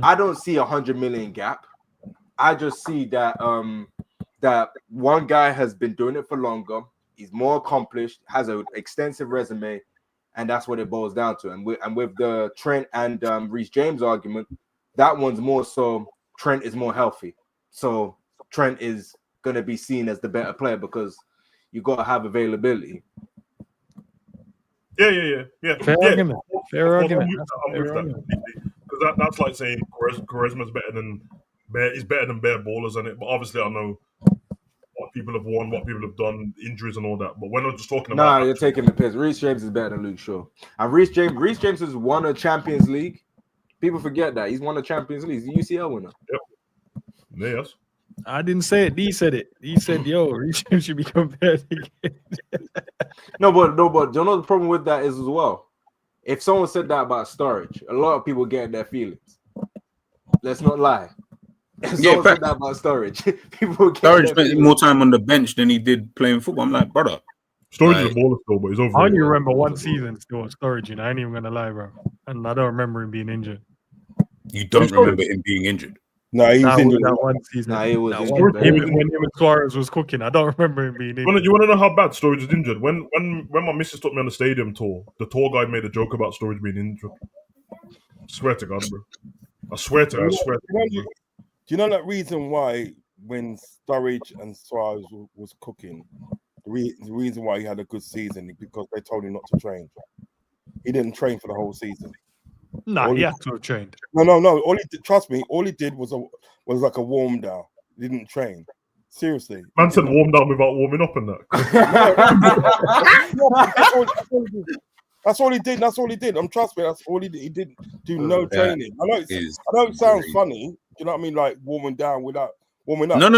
[SPEAKER 5] I don't see 100 million gap. I just see that that one guy has been doing it for longer. He's more accomplished, has an extensive resume, and that's what it boils down to. And with the Trent and Reece James argument, that one's more so Trent is more healthy. So Trent is going to be seen as the better player because you got to have availability.
[SPEAKER 3] Yeah.
[SPEAKER 1] Fair argument.
[SPEAKER 3] I'm with that because that's like saying Charisma's is better than bare ballers in it. But obviously, I know what people have won, what people have done, injuries and all that. But when I'm just talking about,
[SPEAKER 5] you're taking the piss. Reece James is better than Luke Shaw, and Reece James has won a Champions League. People forget that he's won a Champions League. He's a UCL winner.
[SPEAKER 3] Yep. Yes.
[SPEAKER 1] I didn't say it. He said it. He said, "Yo, Reece James should be compared again."
[SPEAKER 5] No, but you know the problem with that is as well. If someone said that about Sturridge, a lot of people get their feelings. Let's not lie. If someone said that about Sturridge, people get
[SPEAKER 4] Sturridge spent more time on the bench than he did playing football. I'm like, brother.
[SPEAKER 3] Sturridge is a baller still, but he's over.
[SPEAKER 1] I only remember one season still Sturridge, and I ain't even gonna lie, bro. And I don't remember him being injured.
[SPEAKER 4] You don't remember him being injured?
[SPEAKER 2] No, he was injured
[SPEAKER 1] that one season.
[SPEAKER 5] No, he was
[SPEAKER 1] injured. When him and Suarez was cooking, I don't remember him being injured.
[SPEAKER 3] You want to know how bad Sturridge is injured? When my missus took me on the stadium tour, the tour guide made a joke about Sturridge being injured. I swear to God, bro. I swear to God.
[SPEAKER 2] Do you know that reason why when Sturridge and Suarez was cooking, the reason why he had a good season is because they told him not to train. He didn't train for the whole season.
[SPEAKER 1] No, he had to have trained.
[SPEAKER 2] No. Trust me, all he did was like a warm down. He didn't train. Seriously.
[SPEAKER 3] Man said warm down without warming up and that.
[SPEAKER 2] That's all he did. Trust me, that's all he did. He didn't do no training. I know it sounds funny. You know what I mean? Like warming down without warming up.
[SPEAKER 4] No.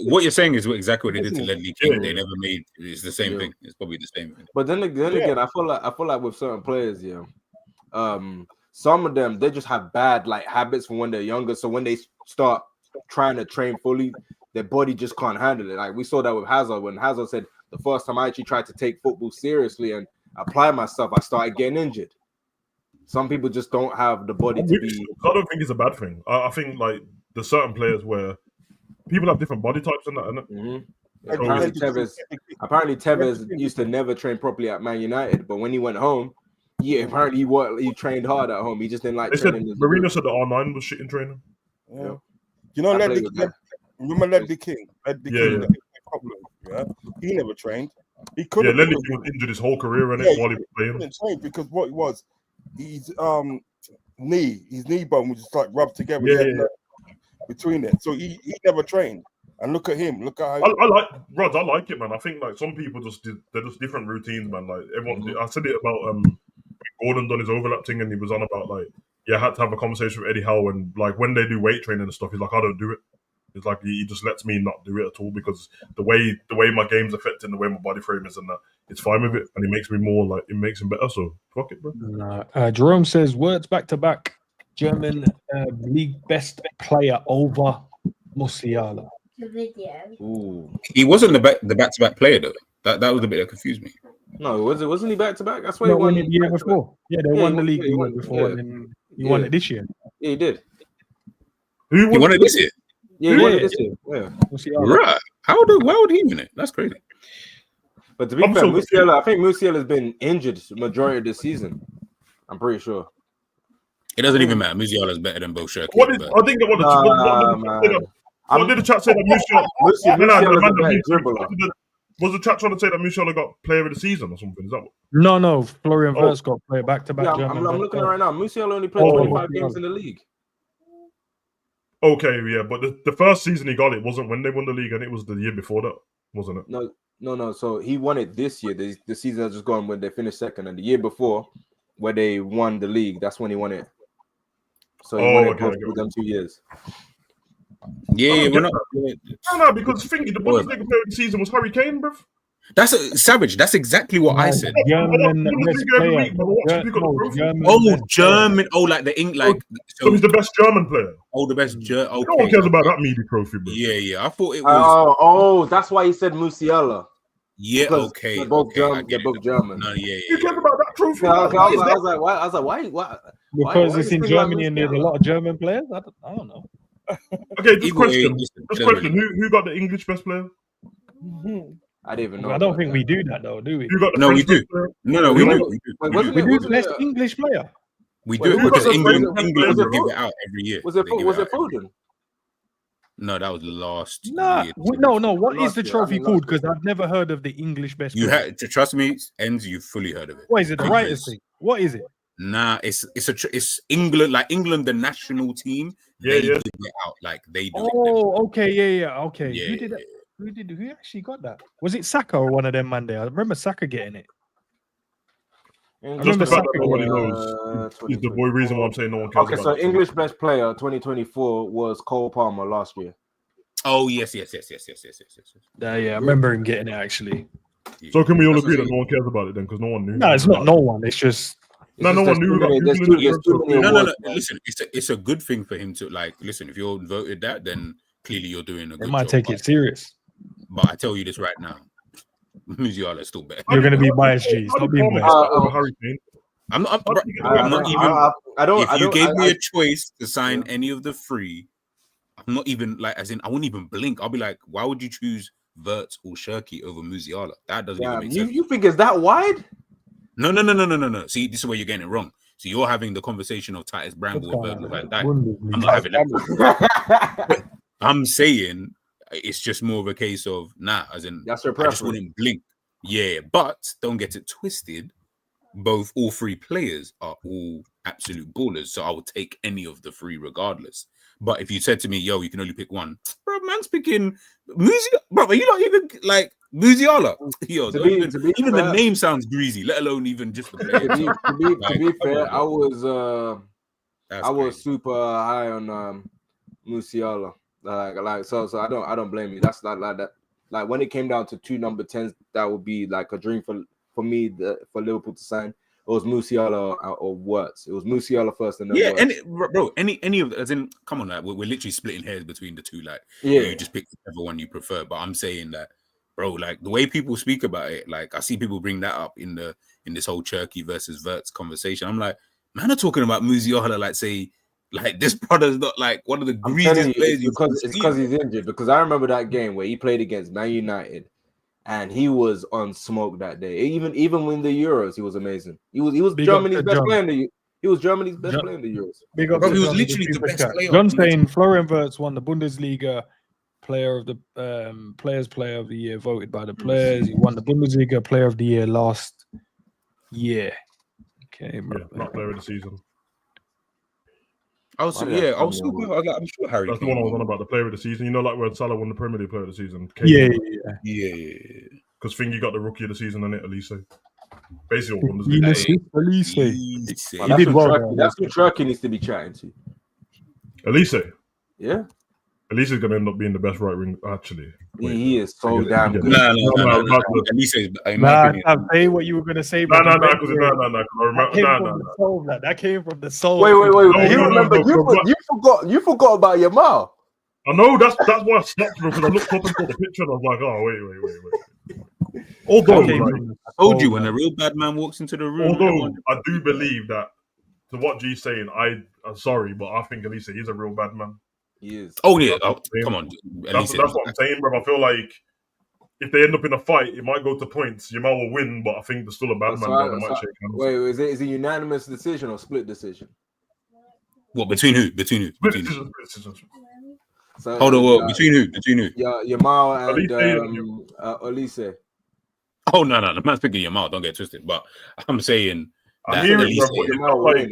[SPEAKER 4] What you're saying is exactly what they did to Ledley King. They never made. It's the same thing. It's probably the same thing.
[SPEAKER 5] But then again, I feel like with certain players, some of them they just have bad like habits from when they're younger. So when they start trying to train fully, their body just can't handle it. Like we saw that with Hazard when Hazard said the first time I actually tried to take football seriously and apply myself, I started getting injured. Some people just don't have the body to be.
[SPEAKER 3] I don't think it's a bad thing. I think like there's certain players where people have different body types and that.
[SPEAKER 5] Mm-hmm. Apparently Tevez used to never train properly at Man United, but when he went home, apparently he trained hard at home. He just didn't like training.
[SPEAKER 3] Mourinho said the R9 was shit in training.
[SPEAKER 2] Yeah. You know, remember Ledley King? Ledley King, he never trained. He couldn't.
[SPEAKER 3] Yeah, Ledley King was injured his whole career while he was playing.
[SPEAKER 2] He couldn't train because what it was, his knee bone was just like rubbed together between it. So he never trained. And look at him. Look at how
[SPEAKER 3] I like Rods. I like it, man. I think like some people they're just different routines, man. Like everyone, I said it about Gordon done his overlap thing, and he was on about like I had to have a conversation with Eddie Howe, and like when they do weight training and stuff, he's like, I don't do it. It's like he just lets me not do it at all because the way my game's affecting the way my body frame is and that it's fine with it, and it makes me more like it makes him better. So fuck it, bro.
[SPEAKER 1] Jerome says Wirtz back-to-back German league best player over Musiala.
[SPEAKER 6] The video.
[SPEAKER 5] Ooh.
[SPEAKER 4] He wasn't the back-to-back player though. That was the bit that confused me.
[SPEAKER 5] No, wasn't he back-to-back? That's why
[SPEAKER 1] He
[SPEAKER 5] he won
[SPEAKER 1] it the year before. Yeah, they won the league the year before, and then he won it this year.
[SPEAKER 5] Yeah, he did.
[SPEAKER 4] He won it this year.
[SPEAKER 5] Yeah, he won it this year. Yeah.
[SPEAKER 4] Right. Why would he win it? That's crazy.
[SPEAKER 5] But to be fair, Musiala, I think Musiala has been injured the majority of the season. I'm pretty sure.
[SPEAKER 4] It doesn't even matter. Musiala is better than both Cherki.
[SPEAKER 3] What did the chat say that Musiala? Was the chat trying to say that Musiala got player of the season or something? Is that what?
[SPEAKER 1] No. Florian Wirtz got player back-to-back.
[SPEAKER 5] Yeah, I'm looking right now. Musiala only played 25 games in the league.
[SPEAKER 3] Okay, yeah, but the first season he got it wasn't when they won the league, and it was the year before that, wasn't it?
[SPEAKER 5] No. So he won it this year. The season has just gone when they finished second, and the year before, where they won the league, that's when he won it. So he won it with them 2 years.
[SPEAKER 4] Yeah, we're not.
[SPEAKER 3] No, because the Bundesliga player of the season was Harry Kane, bruv.
[SPEAKER 4] That's savage. That's exactly what I said.
[SPEAKER 1] German best player.
[SPEAKER 4] German. Oh, like the ink. Like
[SPEAKER 3] so he's the best German player.
[SPEAKER 4] Oh, the best German. Okay.
[SPEAKER 3] No one cares about that media trophy, bro.
[SPEAKER 4] Yeah. I thought it was.
[SPEAKER 5] Oh, that's why he said Musiala.
[SPEAKER 4] Yeah.
[SPEAKER 5] Because
[SPEAKER 4] okay.
[SPEAKER 5] They're both German. They're both German.
[SPEAKER 4] No, yeah.
[SPEAKER 3] You care about that trophy?
[SPEAKER 5] I was like, why?
[SPEAKER 1] Because it's in Germany and there's a lot of German players. I don't know.
[SPEAKER 3] Okay, just question. Who got the English best player?
[SPEAKER 5] I didn't even know.
[SPEAKER 1] I don't think we do that though, do we?
[SPEAKER 4] No, we do. No, we do.
[SPEAKER 1] We do best English player.
[SPEAKER 4] We do because England will give it out every year.
[SPEAKER 5] Was it Foden?
[SPEAKER 4] No, that was last
[SPEAKER 1] year. No. What is the trophy called? Because I've never heard of the English best player.
[SPEAKER 4] You had to trust me, Enz, you fully heard of it.
[SPEAKER 1] What is it? The writers thing? What is it?
[SPEAKER 4] Nah, it's England, like England, the national team. They give it out, like they do.
[SPEAKER 1] Oh, okay, okay.
[SPEAKER 4] Yeah,
[SPEAKER 1] Who did that? Who actually got that? Was it Saka or one of them Monday? I remember Saka getting it.
[SPEAKER 3] Just the fact that nobody knows is the boy reason why I'm saying no one cares.
[SPEAKER 5] Okay, so English best player 2024 was Cole Palmer last year.
[SPEAKER 4] Oh yes.
[SPEAKER 1] Yeah, I remember him getting it actually.
[SPEAKER 3] So can we all agree that no one cares about it then? Because no one knew.
[SPEAKER 1] No, it's not no one. It's just
[SPEAKER 3] no one knew.
[SPEAKER 4] No. Listen, it's a good thing for him to like. Listen, if you're voted that, then clearly you're doing a good job.
[SPEAKER 1] They might take it serious.
[SPEAKER 4] But I tell you this right now, Musiala is still better.
[SPEAKER 1] You're going to be biased, G. Stop being biased.
[SPEAKER 4] I'm not even. If you gave me a choice to sign any of the three, I'm not even like, as in, I wouldn't even blink. I'll be like, why would you choose Wirtz or Cherki over Musiala? That doesn't even make sense.
[SPEAKER 5] You think it's that wide?
[SPEAKER 4] No. See, this is where you're getting it wrong. So you're having the conversation of Titus Bramble and Virgil van Dijk. I'm not having that. I'm saying it's just more of a case of as in
[SPEAKER 5] that's your
[SPEAKER 4] preference. I just wouldn't blink. Yeah, but don't get it twisted. All three players are all absolute ballers, so I will take any of the three regardless. But if you said to me, "Yo, you can only pick one," bro, man's picking Musiala. Bro, are you not even like Musiala? Yo, even the name sounds greasy, let alone even just the player.
[SPEAKER 5] To be fair, I was super high on Musiala. So I don't blame you. That's like that. Like when it came down to two number 10s, that would be like a dream for me for Liverpool to sign. or was Musiala or Wirtz? It was Musiala first, and then
[SPEAKER 4] Yeah,
[SPEAKER 5] Wirtz.
[SPEAKER 4] any of as in, come on, like we're literally splitting hairs between the two. Like,
[SPEAKER 5] Yeah.
[SPEAKER 4] you just pick whichever one you prefer. But I'm saying that, bro, like the way people speak about it, like I see people bring that up in this whole Cherki versus Wirtz conversation. I'm like, man, are talking about Musiala, like say, like this brother's not like one of the greasiest players.
[SPEAKER 5] It's because he's injured. Because I remember that game where he played against Man United, and he was on smoke that day. Even when the Euros, he was amazing. He was Germany's best player in the. He was Germany's best player in the Euros.
[SPEAKER 1] Big up
[SPEAKER 4] Bro, he was
[SPEAKER 1] John,
[SPEAKER 4] literally the best player.
[SPEAKER 1] John saying Florian Wirtz won the Bundesliga player of the Players Player of the Year, voted by the players. He won the Bundesliga Player of the Year last year. Okay, bro.
[SPEAKER 3] Yeah, not player of the season.
[SPEAKER 4] I'm sure Harry.
[SPEAKER 3] That's the one I was on about, the player of the season. You know, like when Salah won the Premier League player of the season.
[SPEAKER 1] Yeah.
[SPEAKER 3] Because Thingy got the rookie of the season in it, Elise. Basically, all
[SPEAKER 1] Elise.
[SPEAKER 5] He did well. That's who Cherki needs to be chatting to.
[SPEAKER 3] Elise.
[SPEAKER 5] Yeah.
[SPEAKER 3] Elise is going to end up being the best right wing, actually.
[SPEAKER 5] He is so damn good.
[SPEAKER 4] No. Elise is, in my opinion.
[SPEAKER 1] I'll say what you were going to say.
[SPEAKER 3] No.
[SPEAKER 1] That came from the soul.
[SPEAKER 5] Wait. You forgot about Yamal.
[SPEAKER 3] I know, that's why I stopped, because I looked up and saw the picture and I was like, oh, wait. Although,
[SPEAKER 4] I told you, when a real bad man walks into the room.
[SPEAKER 3] Although, I do believe that, to what G's saying, I'm sorry, but I think Elise, he's a real bad man.
[SPEAKER 5] He is.
[SPEAKER 4] Oh, yeah. Come on.
[SPEAKER 3] That's what I'm saying, bro. I feel like if they end up in a fight, it might go to points. Yamal will win, but I think there's still a bad man that might shake hands.
[SPEAKER 5] Wait, is it unanimous decision or split decision?
[SPEAKER 4] What, between who?
[SPEAKER 3] Split decision.
[SPEAKER 5] So,
[SPEAKER 4] hold on, between who?
[SPEAKER 5] Yeah, Yamal and Elise.
[SPEAKER 4] Oh, no. The man's picking Yamal, don't get twisted. But I'm saying...
[SPEAKER 5] I'm hearing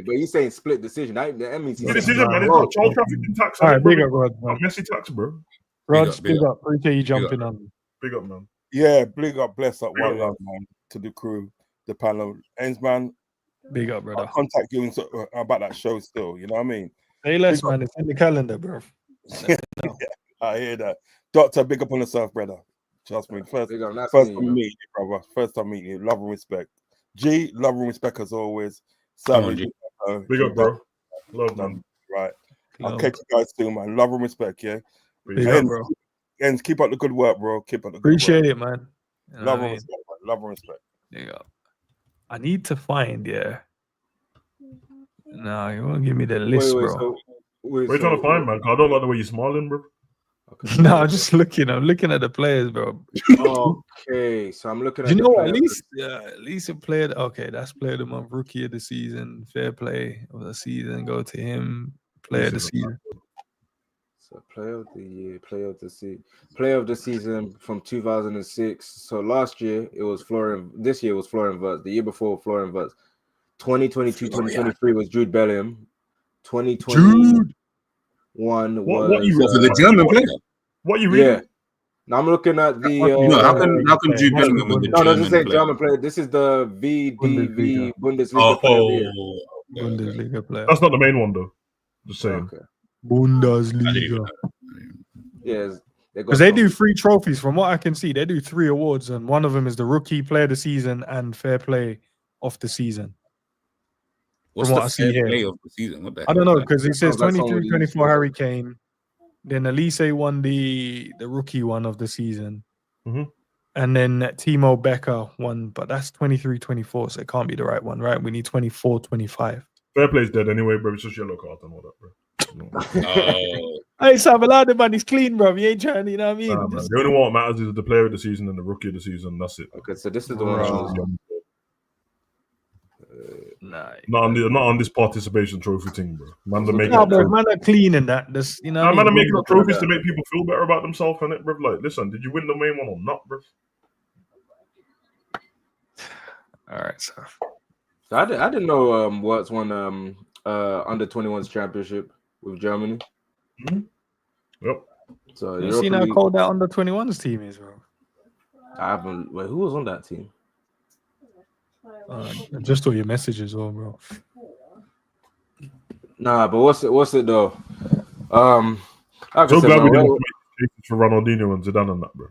[SPEAKER 5] but he's saying split decision. That means he's
[SPEAKER 3] decision, man. It's not child trafficking tax.
[SPEAKER 1] All right, big up, Rod.
[SPEAKER 3] Messy tax, bro.
[SPEAKER 1] Rod, big up. Appreciate you jumping on.
[SPEAKER 3] Big up, man.
[SPEAKER 2] Yeah, big up, bless up, one love, man, to the crew, the panel. Ends, man.
[SPEAKER 1] Big up, brother.
[SPEAKER 2] I'll contact you about that show still, you know what I mean?
[SPEAKER 1] Say less, man. It's in the calendar, bro.
[SPEAKER 2] Yeah, I hear that. Doctor, big up on yourself, brother. Trust me. First time meeting you, brother. First time meeting you. Love and respect. G, love and respect as always. Sammy,
[SPEAKER 3] big up, bro. Love, man.
[SPEAKER 2] Right. I'll catch you guys soon, man. Love and respect, yeah.
[SPEAKER 1] Big up, bro.
[SPEAKER 2] And keep up the good work, bro. Keep up the good
[SPEAKER 1] Appreciate
[SPEAKER 2] work.
[SPEAKER 1] it, man.
[SPEAKER 2] Love and respect, man. Love and respect.
[SPEAKER 1] Big up. I need to find, No, you won't give me the list, bro.
[SPEAKER 3] What are you trying to find, man? I don't like the way you're smiling, bro.
[SPEAKER 1] Okay. No, I'm just looking. I'm looking at the players, bro.
[SPEAKER 5] Okay, so I'm looking at.
[SPEAKER 1] Do you know what? At least a player. Okay, that's player of the month, rookie of the season, fair play of the season. Go to him. Player of the season.
[SPEAKER 5] So player of the year, player of the season from 2006. So last year it was Florian. This year was Florian Wirtz. The year before Florian Wirtz. 2022, 2023 was Jude Bellingham. 2021 was
[SPEAKER 4] for the German player.
[SPEAKER 3] What you reading?
[SPEAKER 5] Yeah. Now I'm looking at the.
[SPEAKER 4] How can Jude Bellingham with the
[SPEAKER 5] No,
[SPEAKER 4] German
[SPEAKER 5] this is
[SPEAKER 4] player?
[SPEAKER 5] German player. This is the VDV Bundesliga player.
[SPEAKER 1] Bundesliga player.
[SPEAKER 3] That's not the main one, though. Just saying.
[SPEAKER 5] Okay.
[SPEAKER 1] Bundesliga.
[SPEAKER 5] Yes.
[SPEAKER 1] Because they do 3 trophies. From what I can see, they do 3 awards, and one of them is the rookie player of the season and fair play of the season.
[SPEAKER 4] What's
[SPEAKER 1] from
[SPEAKER 4] the
[SPEAKER 1] what I see here.
[SPEAKER 4] play of the season? What the
[SPEAKER 1] I don't
[SPEAKER 4] hell
[SPEAKER 1] know,
[SPEAKER 4] is
[SPEAKER 1] because it says
[SPEAKER 5] Sounds like
[SPEAKER 1] 23-24 Harry Kane. Then Elise won the rookie one of the season.
[SPEAKER 3] Mm-hmm.
[SPEAKER 1] And then Timo Becker won, but that's 23-24, so it can't be the right one, right? We need 24-25.
[SPEAKER 3] Fair play's dead anyway, bro. It's just yellow card and all that, bro.
[SPEAKER 1] Hey, Sam, a lot of man is clean, bro. You ain't trying, you know what I mean?
[SPEAKER 3] Nah, the only one that matters is the player of the season and the rookie of the season. That's it.
[SPEAKER 5] Okay, so this is the one.
[SPEAKER 3] Not on this participation trophy thing, bro. Man,
[SPEAKER 1] man are clean in that. This, you know,
[SPEAKER 3] man are making up trophies to make people feel better about themselves, and it, bro. Like, listen, did you win the main one or not, bro?
[SPEAKER 1] All right, so
[SPEAKER 5] I didn't know Wirtz won under 21s championship with Germany.
[SPEAKER 3] Mm-hmm. Yep.
[SPEAKER 5] So
[SPEAKER 1] you seen how cold that under 21s team is, bro?
[SPEAKER 5] I haven't. Wait, who was on that team?
[SPEAKER 1] Just all your messages, all, bro.
[SPEAKER 5] Nah, but what's it though? Like
[SPEAKER 3] so
[SPEAKER 5] I said,
[SPEAKER 3] glad we
[SPEAKER 5] man,
[SPEAKER 3] didn't make for Ronaldinho and Zidane and that, bro.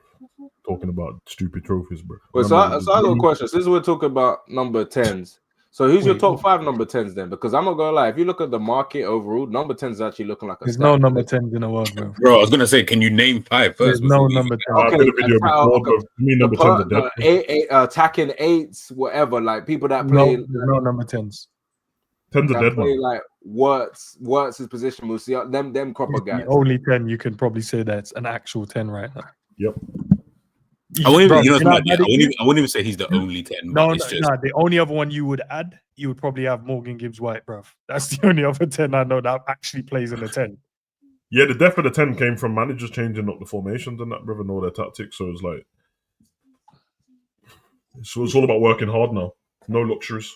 [SPEAKER 3] Talking about stupid trophies, bro.
[SPEAKER 5] Wait, so I got a question. Since we're talking about number 10s, So who's your
[SPEAKER 1] Wait,
[SPEAKER 5] top 5 number 10s then? Because I'm not gonna lie, if you look at the market overall, number 10 is actually looking like a
[SPEAKER 1] there's
[SPEAKER 5] stack.
[SPEAKER 1] no number 10s in the world, bro.
[SPEAKER 4] Bro, I was gonna say, can you name 5
[SPEAKER 1] There's
[SPEAKER 4] first?
[SPEAKER 1] no number 10.
[SPEAKER 3] I did a video before, but to me, number 10's are dead.
[SPEAKER 5] The attacking 8s, whatever, like people that play
[SPEAKER 1] There's no number 10s.
[SPEAKER 3] 10's are dead,
[SPEAKER 5] play
[SPEAKER 3] man.
[SPEAKER 5] like Wirtz's position. We'll see them cropper
[SPEAKER 1] It's
[SPEAKER 5] guys.
[SPEAKER 1] the only 10 you can probably say that's an actual 10 right now.
[SPEAKER 3] Yep.
[SPEAKER 4] I wouldn't
[SPEAKER 1] Bro,
[SPEAKER 4] even,
[SPEAKER 1] you know
[SPEAKER 4] I
[SPEAKER 1] what that is?
[SPEAKER 4] wouldn't even say he's the only 10.
[SPEAKER 1] No,
[SPEAKER 4] but it's just,
[SPEAKER 1] the only other one you would add, you would probably have Morgan Gibbs White, bruv. That's the only other 10 I know that actually plays in the 10.
[SPEAKER 3] Yeah, the death of the 10 came from managers changing up the formations and that, brother, and all their tactics. So it's like, so it's all about working hard now. No luxuries.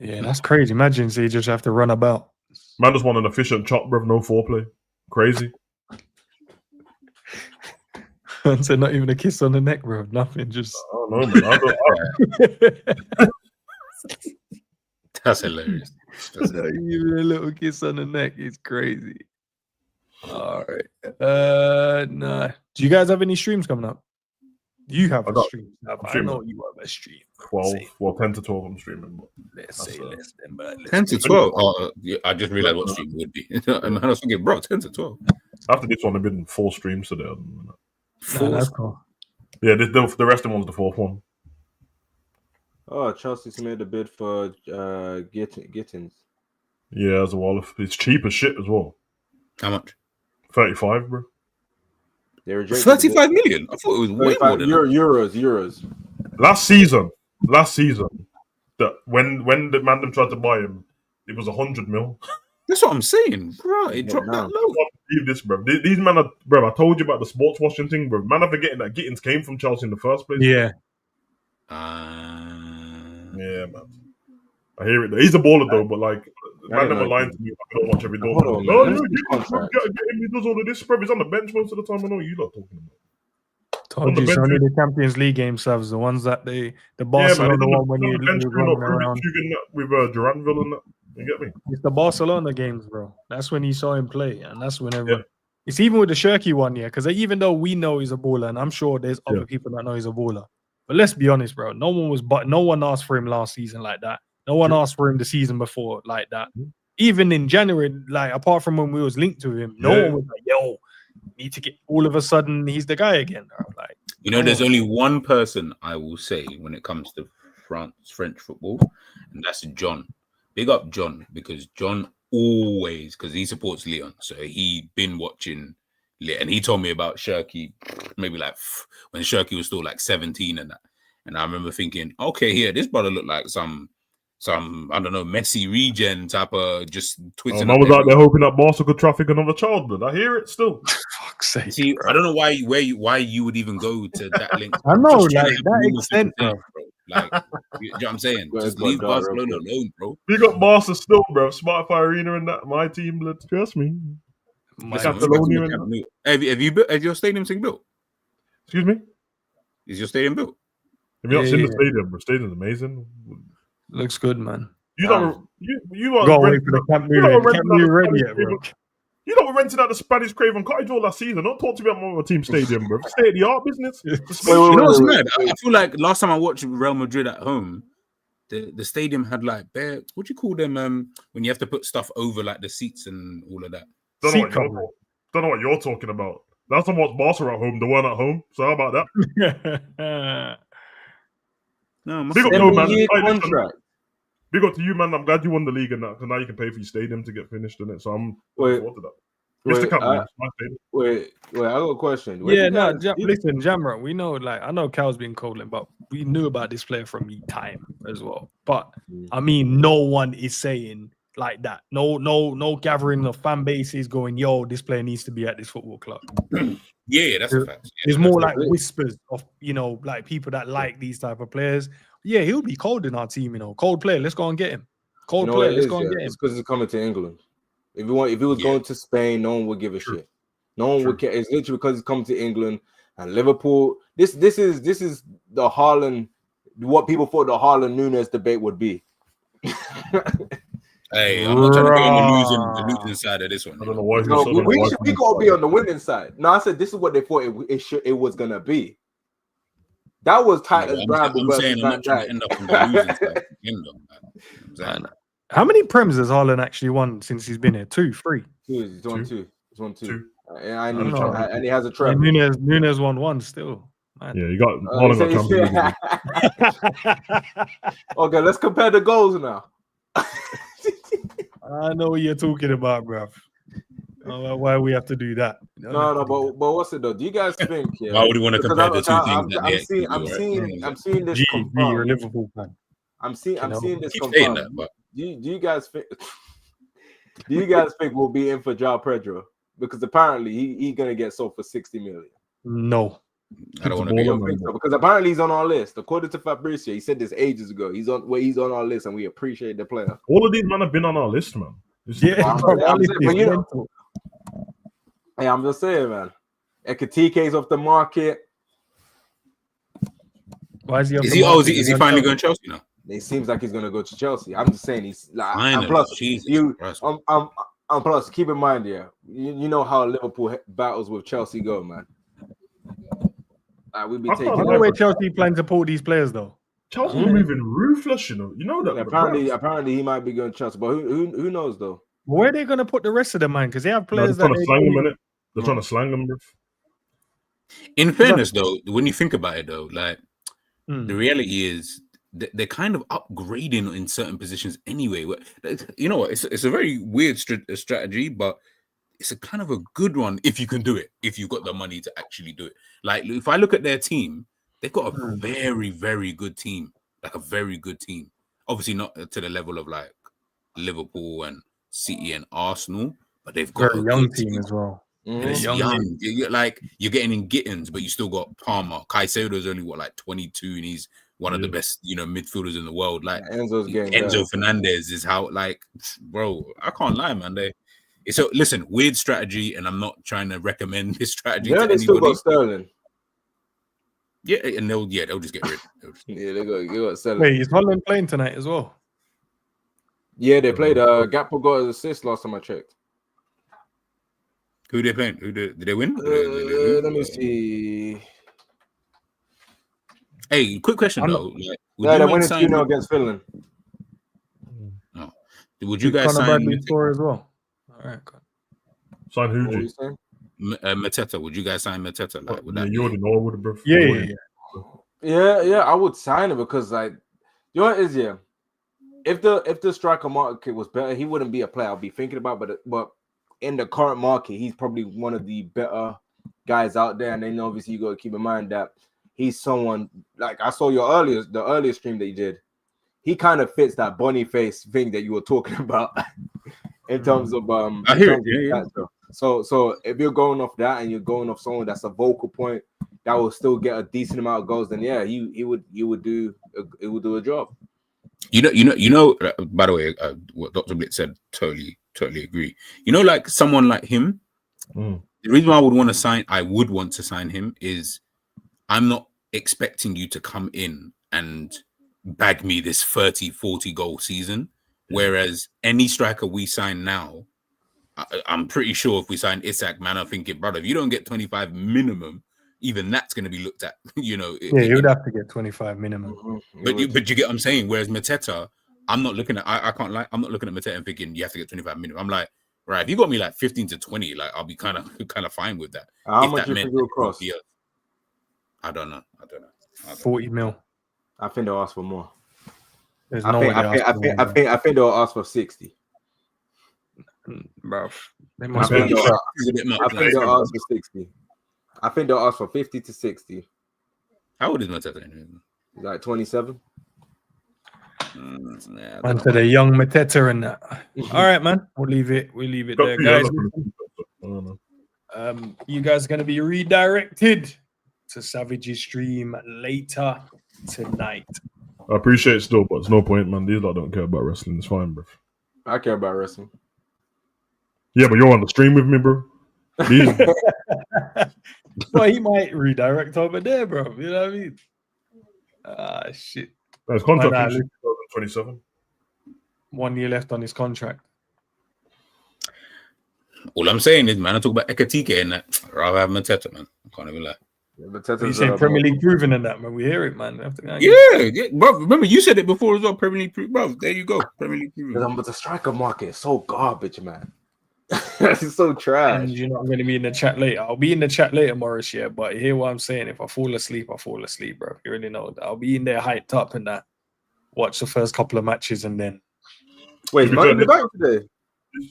[SPEAKER 1] Yeah, that's crazy. Imagine so you just have to run about.
[SPEAKER 3] Man just want an efficient chop, bruv, no foreplay. Crazy.
[SPEAKER 1] So not even a kiss on the neck, bro. Nothing. Just.
[SPEAKER 3] I don't know, man.
[SPEAKER 4] that's hilarious.
[SPEAKER 1] Not even a little kiss on the neck. It's crazy. All right. Nah. Do you guys have any streams coming up? You have a stream. I know you have a stream.
[SPEAKER 3] 12, well, 10 to 12 I'm streaming. But
[SPEAKER 1] let's say less than, but
[SPEAKER 4] 10 to 12. Oh, yeah, I just realized what stream would be. And I was thinking, bro, 10 to 12.
[SPEAKER 3] After this one, I've been 4 streams today.
[SPEAKER 1] That's cool.
[SPEAKER 3] Yeah, the rest of them one's the 4th one.
[SPEAKER 5] Oh, Chelsea's made a bid for Gittins.
[SPEAKER 3] Yeah, as well. It's cheap as shit as well.
[SPEAKER 4] How much?
[SPEAKER 3] 35, bro.
[SPEAKER 5] They rejected
[SPEAKER 4] 35 million? I thought it was way more than
[SPEAKER 5] euros.
[SPEAKER 3] Last season, that when the man tried to buy him, it was 100 mil.
[SPEAKER 4] That's what I'm saying, bro. It dropped that low.
[SPEAKER 3] I can't believe this, bro. These men are, bro. I told you about the sports washing thing, bro. Man, I'm forgetting that Gittins came from Chelsea in the first place.
[SPEAKER 1] Yeah.
[SPEAKER 3] Yeah, man. I hear it. He's a baller though, but like, man, never lying to me. I don't watch every door. Oh, yeah, he does all of this, bro. He's on the bench most of the time. I know you lot talking about.
[SPEAKER 1] Told you, only the Champions League game subs, the ones that the Barcelona one when you running around
[SPEAKER 3] with Duranville and that. You get me?
[SPEAKER 1] It's the Barcelona games, bro. That's when you saw him play, and that's whenever. It's even with the Cherki one, yeah. Because even though we know he's a baller, and I'm sure there's other people that know he's a baller, but let's be honest, bro. No one asked for him last season like that. No one asked for him the season before like that. Even in January, like apart from when we was linked to him, no one was like, "Yo, need to get." All of a sudden, he's the guy again. Bro. Like,
[SPEAKER 4] there's only one person I will say when it comes to French football, and that's John. Big up John, because John always, because he supports Lyon, so he been watching Lyon, and he told me about Cherki, maybe like when Cherki was still like 17 and that, and I remember thinking, okay, yeah, this brother looked like some I don't know, Messi regen type of just twittering.
[SPEAKER 3] I was out there hoping that Barca could traffic another child, but I hear it still.
[SPEAKER 1] Fuck's sake,
[SPEAKER 4] see, bro. I don't know why you would even go to that link.
[SPEAKER 1] I know, like that extent, bro.
[SPEAKER 4] Like, you know what I'm saying? Just leave Barcelona alone, bro.
[SPEAKER 3] We got Barca still, bro. Spotify Arena and that. My team, let's trust me.
[SPEAKER 4] Have your stadium thing built?
[SPEAKER 3] Excuse me?
[SPEAKER 4] Is your stadium built?
[SPEAKER 3] Have you not seen the stadium, bro? Stadium's amazing.
[SPEAKER 1] Looks good, man.
[SPEAKER 3] You are
[SPEAKER 1] wait for the Camp Nou ready yet, bro.
[SPEAKER 3] You know, we rented out the Spanish Craven Cottage all last season. Don't talk to me about my team stadium, bro. State of the art business.
[SPEAKER 4] You know what's mad? I feel like last time I watched Real Madrid at home, the stadium had like what do you call them? When you have to put stuff over like the seats and all of that.
[SPEAKER 3] Don't know what you're talking about. Last time I watched Barca at home, the one at home. So how about that?
[SPEAKER 5] No,
[SPEAKER 3] big up to you, man.
[SPEAKER 5] Contract.
[SPEAKER 3] Big up to you, man. I'm glad you won the league and that, because now you can pay for your stadium to get finished in it. So I'm looking forward to that.
[SPEAKER 5] Wait, I got a question.
[SPEAKER 1] Listen, Jamra, we know, like, I know Cal's been calling, but we knew about this player from time as well. But I mean, no one is saying like that. No gathering of fan bases going, yo, this player needs to be at this football club.
[SPEAKER 4] Yeah, that's a fact.
[SPEAKER 1] There's more like whispers of, like people that like these type of players. Yeah, he'll be cold in our team, cold player. Let's go and get him. Cold player, let's go and get him.
[SPEAKER 5] It's because he's coming to England. If he was going to Spain, no one would give a shit. No one would care. It's literally because he's coming to England and Liverpool. This is the Haaland, what people thought the Haaland Nunes debate would be.
[SPEAKER 4] Hey, I'm not trying to be on the losing side of this one.
[SPEAKER 3] I don't know why.
[SPEAKER 5] We gotta be on the winning side. No, I said this is what they thought it was gonna be. That was tight as
[SPEAKER 4] I'm
[SPEAKER 5] Bramble
[SPEAKER 4] saying
[SPEAKER 5] versus
[SPEAKER 4] I'm
[SPEAKER 5] Van
[SPEAKER 4] not trying to
[SPEAKER 5] Dijk.
[SPEAKER 4] end up on the losing side.
[SPEAKER 1] How many Prems has Haaland actually won since he's been here? 2, 3?
[SPEAKER 5] He's won two. He's won two.
[SPEAKER 3] Two.
[SPEAKER 5] And
[SPEAKER 1] don't know.
[SPEAKER 5] he has a
[SPEAKER 1] Yeah,
[SPEAKER 5] treble.
[SPEAKER 1] Nunes won 1 still. Man.
[SPEAKER 3] Yeah, you got Haaland got Champions League.
[SPEAKER 5] Okay, let's compare the goals now.
[SPEAKER 1] I know what you're talking about, bruv. Why we have to do that?
[SPEAKER 5] But what's it though? Do you guys think? Yeah,
[SPEAKER 4] Why would you want to compare the two things?
[SPEAKER 5] I'm seeing this confirmed.
[SPEAKER 1] You're a Liverpool fan.
[SPEAKER 5] I'm seeing this
[SPEAKER 4] Keep saying
[SPEAKER 5] confirmed.
[SPEAKER 4] that, but
[SPEAKER 5] Do you guys think? Do you guys think we'll be in for João Pedro? Because apparently he's gonna get sold for 60 million.
[SPEAKER 1] No,
[SPEAKER 4] I don't want to be
[SPEAKER 5] don't think so, because apparently he's on our list. According to Fabrizio, he said this ages ago. He's on our list, and we appreciate the player.
[SPEAKER 3] All of these men have been on our list, man.
[SPEAKER 5] I'm just saying, man. Ekitike's off the market.
[SPEAKER 1] Why is he?
[SPEAKER 4] Is he finally going to Chelsea now?
[SPEAKER 5] It seems like he's going to go to Chelsea. I'm just saying he's like. And plus, keep in mind, you know how Liverpool battles with Chelsea go, man. We be taking.
[SPEAKER 1] I know where Chelsea plan to pull these players though.
[SPEAKER 3] Chelsea's moving ruthless, you know. You know that.
[SPEAKER 5] Apparently, he might be going to Chelsea, but who knows though?
[SPEAKER 1] Where are they going to put the rest of them, man? Because they have players
[SPEAKER 3] They're trying to slang them in it. They're trying to slang them.
[SPEAKER 4] In fairness, though, when you think about it, though, like the reality is they're kind of upgrading in certain positions anyway. You know what? It's a very weird strategy, but it's a kind of a good one if you can do it. If you've got the money to actually do it. Like if I look at their team, they've got a very, very good team. Like a very good team. Obviously not to the level of like Liverpool and City and Arsenal, but they've got
[SPEAKER 1] a young team as well.
[SPEAKER 4] It's young. You're getting in Gittins, but you still got Palmer. Caicedo's only 22, and he's one of the best, midfielders in the world. Like Enzo Fernandez is how, bro. I can't lie, man. Listen, weird strategy, and I'm not trying to recommend this strategy to anybody.
[SPEAKER 5] Still got Sterling.
[SPEAKER 4] Yeah, and they'll just get rid.
[SPEAKER 5] They got Sterling.
[SPEAKER 1] Wait, is Holland playing tonight as well?
[SPEAKER 5] Yeah, they played. Gakpo got an assist last time I checked.
[SPEAKER 4] Who they playing? Did they win?
[SPEAKER 5] Let me see.
[SPEAKER 4] Hey, quick question though.
[SPEAKER 5] They're winning 2-0 against Finland.
[SPEAKER 4] No. Would you guys sign
[SPEAKER 1] score as well? All right,
[SPEAKER 3] sign who?
[SPEAKER 4] Mateta? Would you guys sign Mateta?
[SPEAKER 3] You already know, would bro.
[SPEAKER 5] Yeah. I would sign it because, you know what it is, If the striker market was better, he wouldn't be a player I'll be thinking about. But in the current market, he's probably one of the better guys out there. And then obviously you got to keep in mind that he's someone like I saw the earlier stream that you did. He kind of fits that Boniface thing that you were talking about in terms of
[SPEAKER 4] I hear it.
[SPEAKER 5] So if you're going off that and you're going off someone that's a vocal point that will still get a decent amount of goals, then he would do a job.
[SPEAKER 4] You know. By the way, what Dr. Blitz said, totally agree. Like someone like him. The reason why I would want to sign him is I'm not expecting you to come in and bag me this 30-40 goal season. Whereas any striker we sign now, I'm pretty sure if we sign Isak, man, I'm thinking, brother, if you don't get 25 minimum, even that's going to be looked at, you would
[SPEAKER 1] have to get 25 minimum.
[SPEAKER 4] But you get what I'm saying. Whereas Mateta, I'm not looking at. I can't lie. I'm not looking at Mateta and thinking you have to get 25 minimum. I'm like, right, if you got me like 15 to 20, like I'll be kind of fine with that.
[SPEAKER 5] How much you think you'll cost?
[SPEAKER 4] I don't know.
[SPEAKER 1] 40 mil.
[SPEAKER 5] I think they'll ask for more.
[SPEAKER 1] I
[SPEAKER 5] think they'll ask for 60.
[SPEAKER 1] Bro,
[SPEAKER 5] I think they'll ask for 60. I think they'll ask for 50 to 60.
[SPEAKER 4] How old is Mateta?
[SPEAKER 5] Like 27.
[SPEAKER 1] Man, to the young Mateta and that. All right, man. We'll leave it there, guys. You guys are going to be redirected to Savage's stream later tonight.
[SPEAKER 3] I appreciate it still, but it's no point, man. These lot don't care about wrestling. It's fine, bro.
[SPEAKER 5] I care about wrestling.
[SPEAKER 3] Yeah, but you're on the stream with me, bro.
[SPEAKER 1] Well, he might redirect over there, bro. You know what I mean? Shit.
[SPEAKER 3] His contract is 2027.
[SPEAKER 1] 1 year left on his contract.
[SPEAKER 4] All I'm saying is, man, I talk about Ekitike and that. I'd rather have Mateta, man. I can't even lie.
[SPEAKER 5] Yeah, but
[SPEAKER 1] What are you saying? Premier League proven in that, man. We hear it, man.
[SPEAKER 4] Yeah, bro. Remember, you said it before as well. Premier League, bro. There you go. Premier League proven.
[SPEAKER 5] But the striker market is so garbage, man. It's so trash.
[SPEAKER 1] And you're not going to be in the chat later. I'll be in the chat later, Morris. Yeah, but hear what I'm saying. If I fall asleep, I fall asleep, bro. You already know that. I'll be in there hyped up and that. Watch the first couple of matches and then.
[SPEAKER 5] Wait, Money in the Bank today?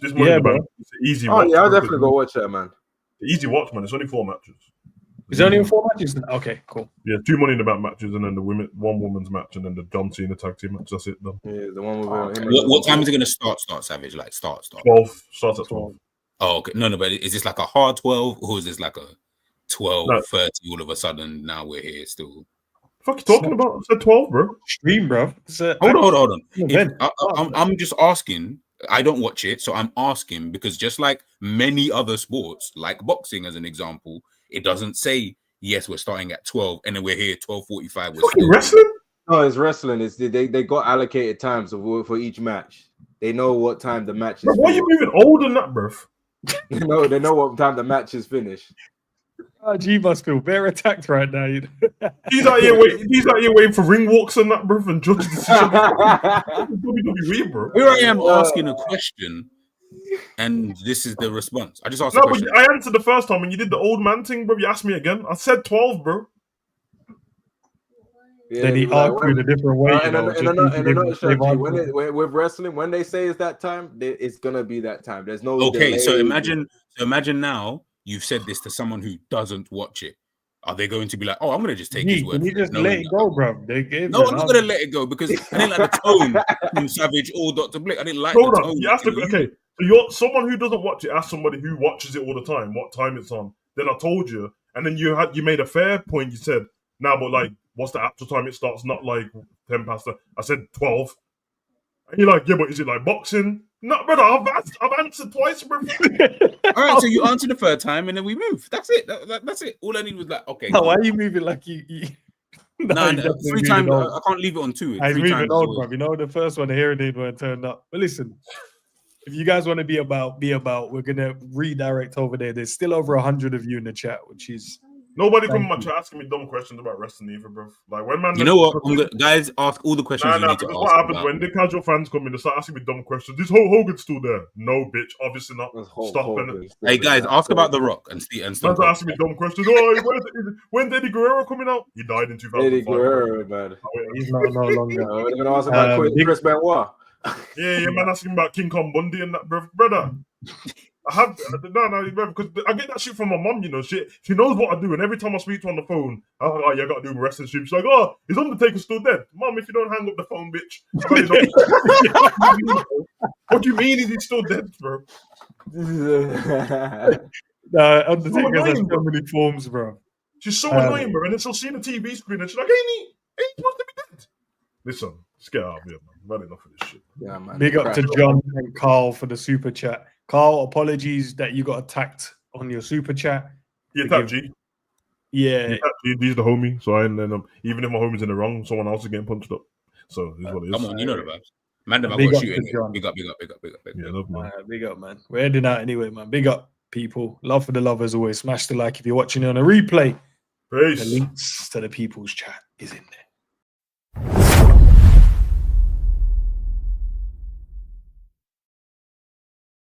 [SPEAKER 3] This Money in the Bank. It's an easy watch.
[SPEAKER 5] Yeah, I'll definitely go watch that, man.
[SPEAKER 3] Easy watch, man. It's only 4 matches.
[SPEAKER 1] Is it only 4 matches? Okay, cool.
[SPEAKER 3] Yeah, 2 Money in the Bank matches and then one women's match and then the John Cena tag team match. That's it, done.
[SPEAKER 5] Yeah, the one with
[SPEAKER 4] What time is it going to start, Savage? Like, start.
[SPEAKER 3] 12. Starts at 12.
[SPEAKER 4] Oh, okay. No, but is this like a hard 12 or is this like a 12:30 all of a sudden? Now we're here still.
[SPEAKER 3] Fuck you talking about? I said 12, bro.
[SPEAKER 1] Stream, bro.
[SPEAKER 4] Hold on. I'm just asking. I don't watch it, so I'm asking because just like many other sports, like boxing as an example, it doesn't say, yes, we're starting at 12 and then we're here 12:45.
[SPEAKER 3] Fucking wrestling?
[SPEAKER 5] No, it's wrestling. It's they got allocated times for each match. They know what time the match is.
[SPEAKER 3] Bro, why are you moving older than that, bro?
[SPEAKER 5] They know what time the match is finished.
[SPEAKER 1] G must feel very attacked right now.
[SPEAKER 3] He's out here waiting for ring walks and that, bro, and judges decisions. WWE, bro.
[SPEAKER 4] Here I am asking a question, and this is the response. I just asked. No,
[SPEAKER 3] but I answered the first time, and you did the old man thing, bro. You asked me again. I said 12, bro.
[SPEAKER 1] Yeah, then he argued in a different way.
[SPEAKER 5] With wrestling, when they say it's that time, it's gonna be that time. There's no
[SPEAKER 4] okay. So imagine now you've said this to someone who doesn't watch it. Are they going to be like, "Oh, I'm gonna just take his word"?
[SPEAKER 1] Can you just let it go, bro?
[SPEAKER 4] No, I'm not gonna let it go because I didn't like the tone from Savage or Dr. Blick. I didn't like the tone.
[SPEAKER 3] You asked okay. So you're someone who doesn't watch it. Ask somebody who watches it all the time what time it's on. Then I told you, and then you made a fair point. You said, "Nah, but like, what's the actual time it starts? Not like 10 past." I said 12. And you're like, "Yeah, but is it like boxing?" No, brother, I've answered twice, bro.
[SPEAKER 4] All right, so you answered the third time, and then we move. That's it. That's it. All I need was like, okay.
[SPEAKER 1] No, why are you moving like you?
[SPEAKER 4] No, 3 times. I can't leave it on 2.
[SPEAKER 1] I'm moving on, bro. You know, the first one, the Heritage one turned up. But listen, if you guys want to be about, we're gonna redirect over there. There's still over 100 of you in the chat, which is.
[SPEAKER 3] Nobody come in my chat asking me dumb questions about wrestling either, bro. Like when man,
[SPEAKER 4] you know what? Guys, ask all the questions you need to ask.
[SPEAKER 3] What happens when the casual fans come in? They start asking me dumb questions. Is Hogan still there? No, bitch. Obviously not. Stop it.
[SPEAKER 4] Hey guys, ask about The Rock and stop.
[SPEAKER 3] Man's asking me dumb questions. Oh, when's Eddie Guerrero coming out? He died in 2005.
[SPEAKER 5] Eddie Guerrero, man.
[SPEAKER 1] He's not no longer.
[SPEAKER 5] We're gonna ask about Chris Benoit.
[SPEAKER 3] Yeah, man, asking about King Kong Bundy and that, brother. I have no, because I get that shit from my mom. You know, she knows what I do, and every time I speak to her on the phone, I'm like, "Oh, yeah, I got to do wrestling stream." She's like, "Oh, is Undertaker still dead?" Mom, if you don't hang up the phone, bitch. What do you mean? Is he still dead, bro?
[SPEAKER 1] Undertaker has so many forms, bro.
[SPEAKER 3] She's so annoying, bro. And then she'll see the TV screen, and she's like, "Ain't he supposed to be dead?" Listen, let's get out of here, man. I've had enough of this shit.
[SPEAKER 5] Yeah, man.
[SPEAKER 1] Big up to John and Carl for the super chat. Carl, apologies that you got attacked on your super chat.
[SPEAKER 3] Yeah, attacked G.
[SPEAKER 1] Yeah.
[SPEAKER 3] He's the homie. So even if my homie's in the wrong, someone else is getting punched up. So this is what it is.
[SPEAKER 4] Come on, you know the vibes. Man, I've got to shoot anyway. Big up.
[SPEAKER 3] Yeah, love, man.
[SPEAKER 1] Big up, man. We're heading out anyway, man. Big up, people. Love for the lovers always. Smash the like if you're watching it on a replay.
[SPEAKER 3] Peace.
[SPEAKER 1] The links to the people's chat is in there.